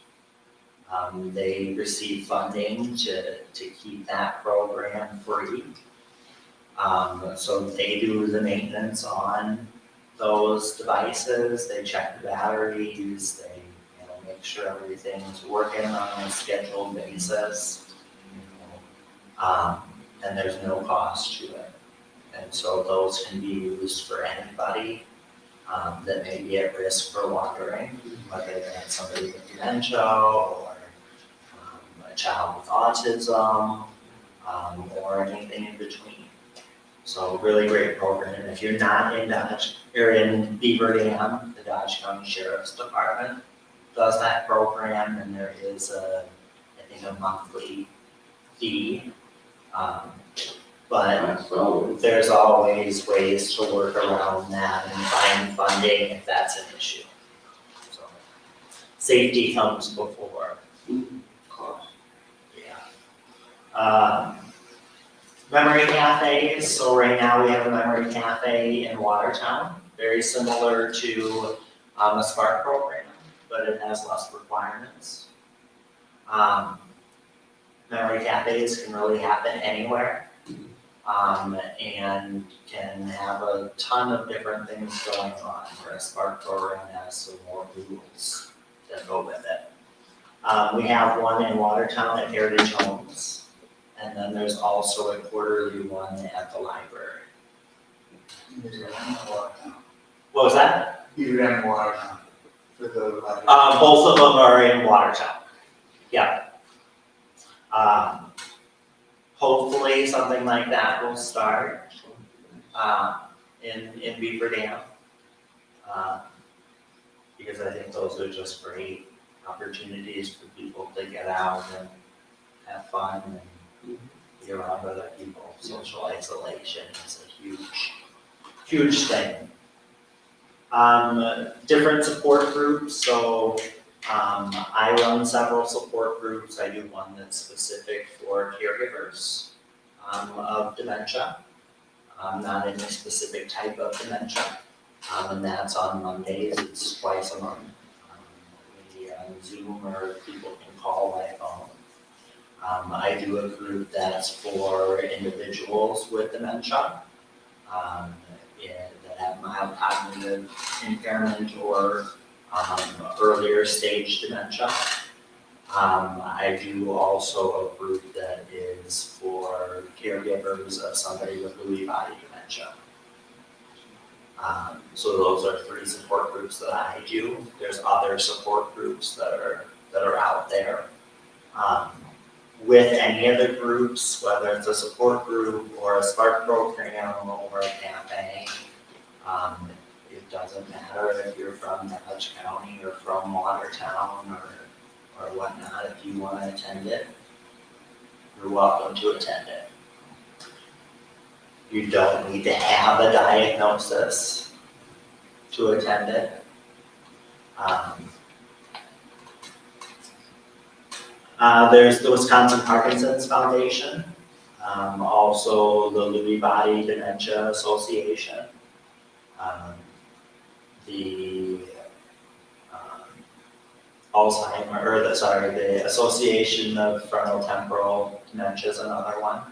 They receive funding to keep that program free. So they do the maintenance on those devices, they check the batteries, they make sure everything's working on a scheduled basis. And there's no cost to it. And so those can be used for anybody that may be at risk for wandering, whether that's somebody with dementia or a child with autism or anything in between. So really great program. And if you're not in Dodge, you're in Beaver Dam, the Dodge County Sheriff's Department does that program, and there is I think a monthly fee. But there's always ways to work around that and find funding if that's an issue. So safety comes before cost. Yeah. Memory cafes. So right now we have a memory cafe in Watertown, very similar to a SPARK program, but it has less requirements. Memory cafes can really happen anywhere. And can have a ton of different things going on, where a SPARK program has some more rules that go with it. We have one in Watertown at Heritage Homes, and then there's also a quarterly one at the library. What was that? Beaver Dam Watertown for the library. Both of them are in Watertown. Yeah. Hopefully something like that will start in Beaver Dam. Because I think those are just great opportunities for people to get out and have fun and be around other people. Social isolation is a huge huge thing. Different support groups, so I run several support groups. I do one that's specific for caregivers of dementia, not any specific type of dementia. And that's on Mondays, it's twice a month. We Zoom or people can call by phone. I do a group that's for individuals with dementia, that have mild cognitive impairment or earlier stage dementia. I do also a group that is for caregivers of somebody with Lewy body dementia. So those are 3 support groups that I do. There's other support groups that are out there. With any of the groups, whether it's a support group or a SPARK program or a cafe, it doesn't matter if you're from Dodge County or from Watertown or whatnot. If you want to attend it, you're welcome to attend it. You don't need to have a diagnosis to attend it. There's the Wisconsin Parkinson's Foundation, also the Lewy Body Dementia Association, the the Association of Frontotemporal Dementia is another one.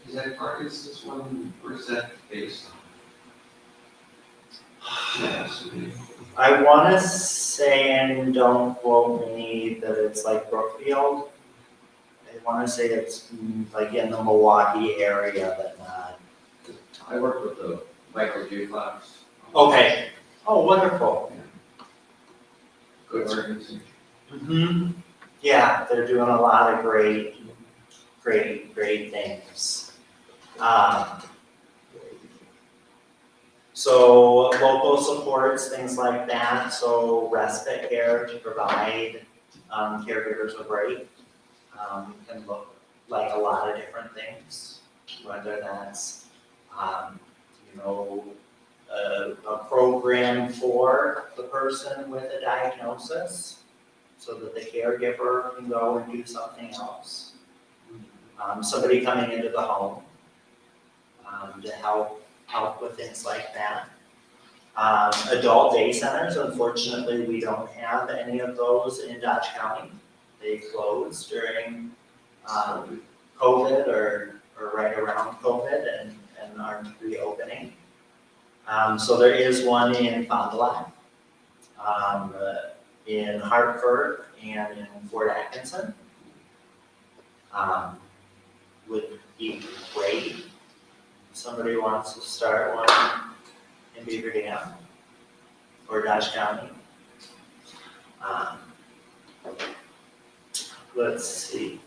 Is that Parkinson's one, or is that based on? Yes. I want to say, and don't quote me, that it's like Brookfield. I want to say it's like in the Milwaukee area, but not. I work with the Michael J. Fox. Okay. Oh, wonderful. Good organization. Mm-hmm. Yeah, they're doing a lot of great things. So local supports, things like that, so respite care to provide caregivers a break can look like a lot of different things, whether that's a program for the person with a diagnosis so that the caregiver can go and do something else. Somebody coming into the home to help with things like that. Adult day centers, unfortunately, we don't have any of those in Dodge County. They closed during COVID or right around COVID and aren't reopening. So there is one in Fond du Lac, in Hartford, and in Fort Atkinson. Would be great. Somebody wants to start one in Beaver Dam or Dodge County. Let's see.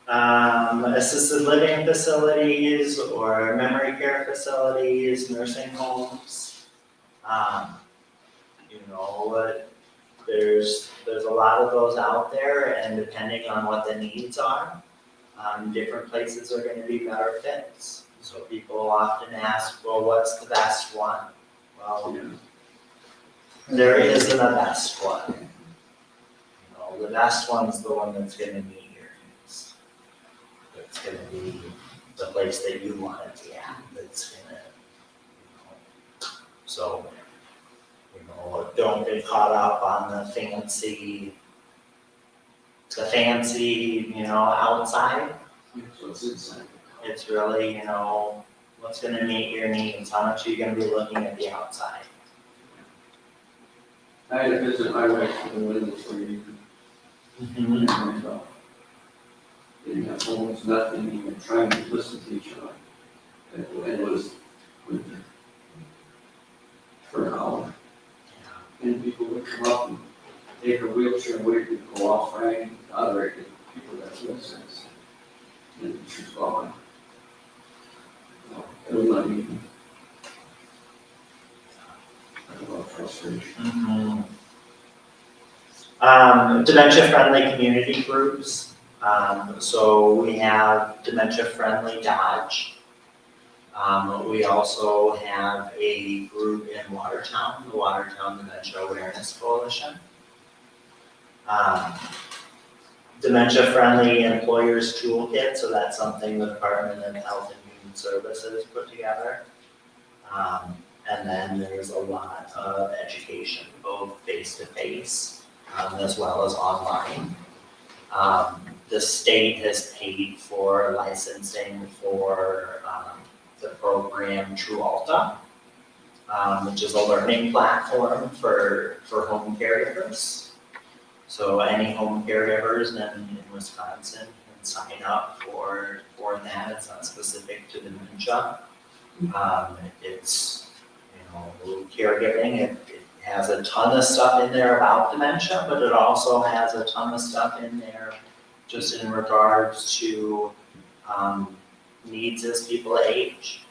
Assisted living facilities or memory care facilities, nursing homes. There's a lot of those out there, and depending on what the needs are, different places are going to be better fits. So people often ask, well, what's the best one? Well, there isn't a best one. The best one's the one that's going to meet your needs. It's going to be the place that you want to be at. That's going to, so, don't get caught up on the fancy, outside. So it's inside. It's really, what's going to meet your needs. How much are you going to be looking at the outside? I had to visit my wife for the Women's League. And they have almost nothing, even trying to listen to each other. And it was for an hour. And people would come up and take a wheelchair away to go off right, other people that have sense. And she's gone. It was not even. A lot of frustration. Dementia-friendly community groups. So we have Dementia-friendly Dodge. We also have a group in Watertown, the Watertown Dementia Awareness Coalition. Dementia-friendly employers toolkit, so that's something the Department of Health and Human Services put together. And then there's a lot of education, both face-to-face, as well as online. The state has paid for licensing for, the program True Alta, which is a learning platform for home caregivers. So any home caregivers in Wisconsin can sign up for that. It's not specific to dementia. It's, caregiving. It has a ton of stuff in there about dementia, but it also has a ton of stuff in there just in regards to needs as people age.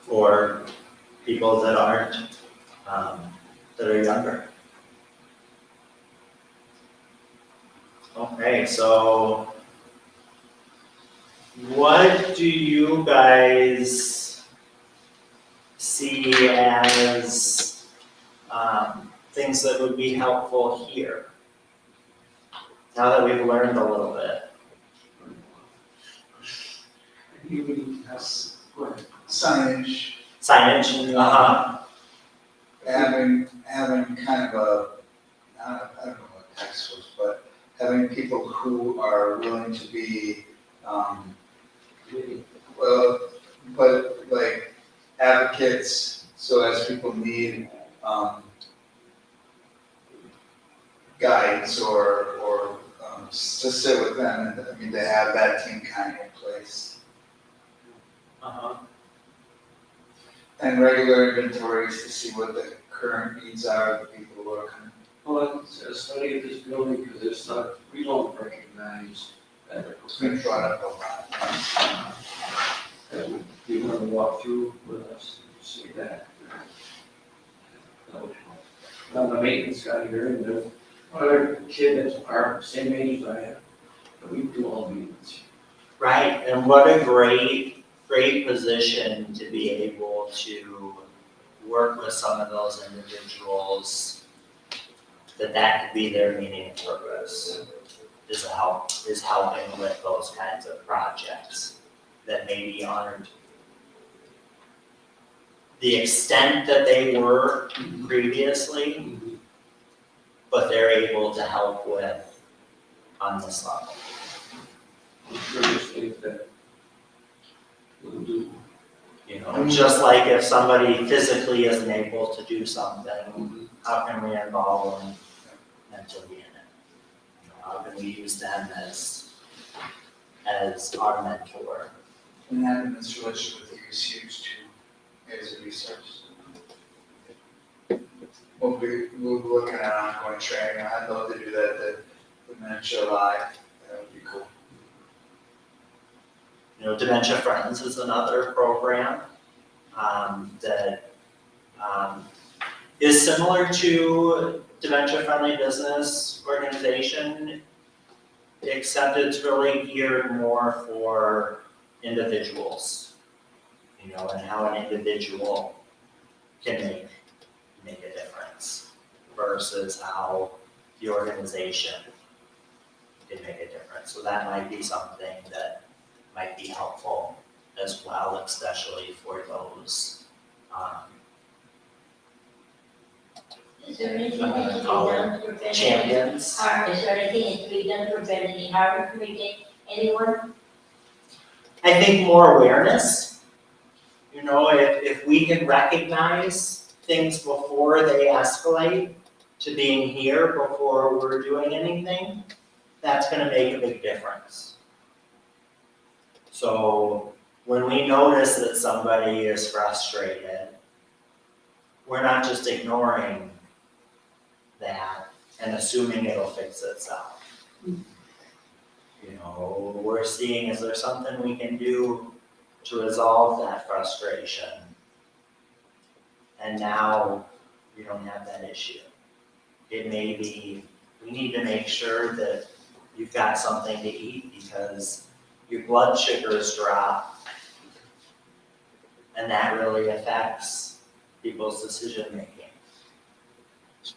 For people that aren't, that are younger. Okay, so what do you guys see as things that would be helpful here? Now that we've learned a little bit. Signage, Signage, having kind of a, I don't know what text was, but having people who are willing to be, but like advocates, so as people need, guides or to sit with them, and I mean, to have that team kind of in place. And regular inventories to see what the current needs are of the people who are coming. Well, it's a study of this building, because it's not, we don't recognize that It's been brought up a lot. And you want to walk through with us and see that. I'm a maintenance guy here, and there's another kid that's our same age as I am, but we do all maintenance. right, and what a great position to be able to work with some of those individuals, that could be their meaning and purpose, is helping with those kinds of projects that maybe aren't the extent that they were previously, but they're able to help with on this level. I'm sure there's things that we'll do. Just like if somebody physically isn't able to do something, how can we involve them mentally in it? How can we use them as our mentor? And having this relationship with you is huge too, as a resource. We'll be looking at ongoing training. I'd love to do that, the Dementia Live, that would be cool. Dementia Friends is another program that is similar to Dementia Friendly Business Organization, except it's really geared more for individuals, and how an individual can make a difference versus how the organization can make a difference. So that might be something that might be helpful as well, especially for those, Is there anything that can be call done to prevent? champions. Is there anything that can be done to prevent any harm from anyone? I think more awareness, if we can recognize things before they escalate to being here before we're doing anything, that's gonna make a big difference. So when we notice that somebody is frustrated, we're not just ignoring that and assuming it'll fix itself. We're seeing, is there something we can do to resolve that frustration? And now we don't have that issue. It may be, we need to make sure that you've got something to eat because your blood sugars drop. And that really affects people's decision making.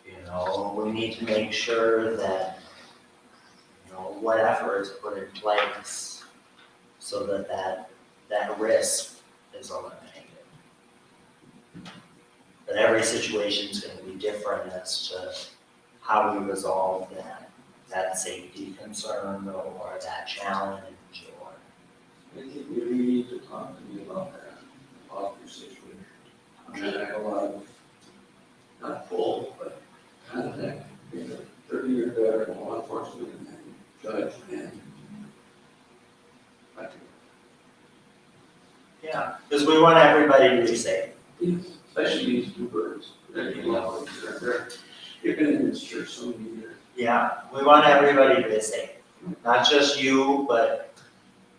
You know, we need to make sure that, you know, whatever is put in place so that that risk is eliminated. But every situation is going to be different as to how we resolve that safety concern or that challenge or. I think we really need to talk to me about that, about your situation. I mean, I have a lot of, not full, but kind of that, being a 30-year veteran, law enforcement, and judge, and I think, Yeah, because we want everybody to be safe. especially these two birds, they're been in this church so many years. Yeah, we want everybody to be safe. Not just you, but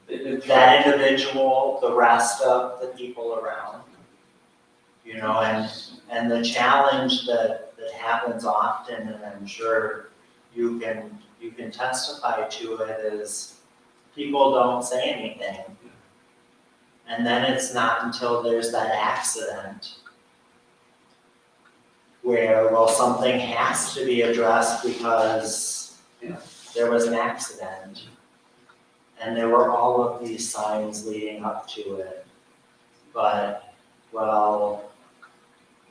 They've been that individual, the rest of the people around. You know, and the challenge that happens often, and I'm sure you can testify to it, is people don't say anything. And then it's not until there's that accident where, well, something has to be addressed because there was an accident. And there were all of these signs leading up to it. But, well,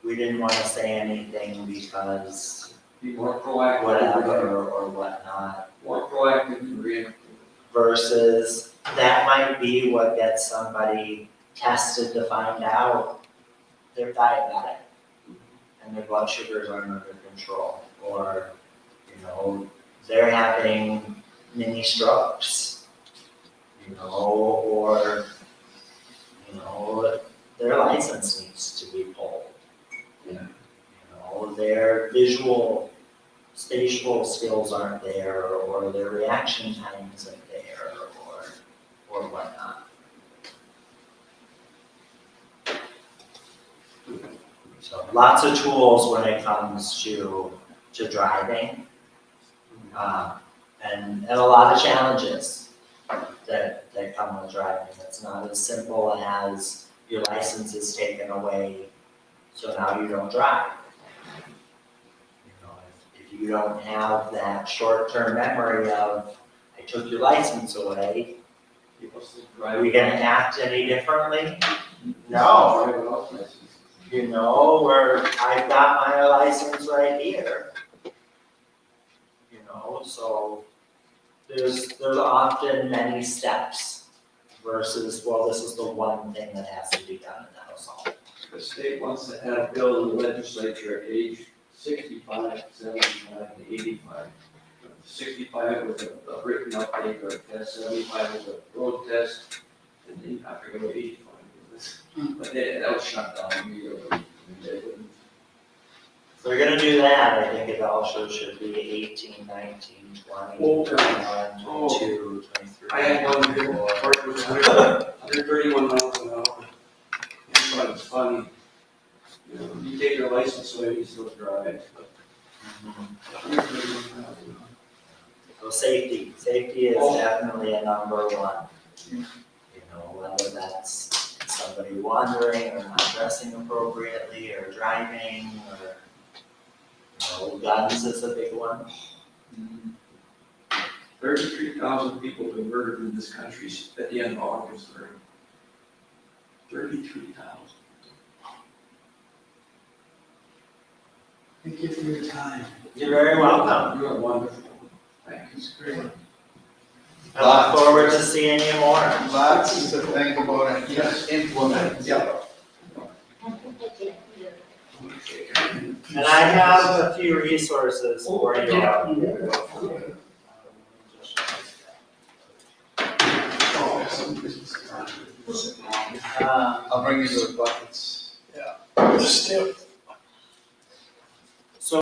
we didn't want to say anything because be more proactive. whatever or whatnot. More proactive and reactive. Versus that might be what gets somebody tested to find out they're diabetic and their blood sugars aren't under control, or, you know, they're having mini strokes, you know, or, you know, their license needs to be pulled. Yeah. You know, their visual, spatial skills aren't there, or their reaction time isn't there, or whatnot. So lots of tools when it comes to driving, and a lot of challenges that come with driving. It's not as simple as your license is taken away, so now you don't drive. You know, if you don't have that short-term memory of, I took your license away, are we gonna act any differently? No. You know, where I've got my license right here. You know, so there's often many steps versus, well, this is the one thing that has to be done and that'll solve it. The state wants to have a bill in the legislature at age 65, 75, and 85. 65 was a written update or a test, 75 was a road test, and then I forget what 85 was. But that was shut down immediately. If we're gonna do that, I think it also should be 18, 19, 20, Oh, 21, 22, 23. I had one here, 24. it was 131 miles an hour. I thought it was funny. You know, you take your license away, you still drive. But 131 miles an hour. So safety is definitely a number one. You know, whether that's somebody wandering or not dressing appropriately or driving or, you know, guns is a big one. 33,000 people have been murdered in this country at the end of August. 33,000. Thank you for your time. You're very welcome. You are wonderful. Thank you. It's great. I look forward to seeing you more. Lots to think about and just implement. Yeah. And I have a few resources for you. I'll bring you those buckets. Yeah. Still.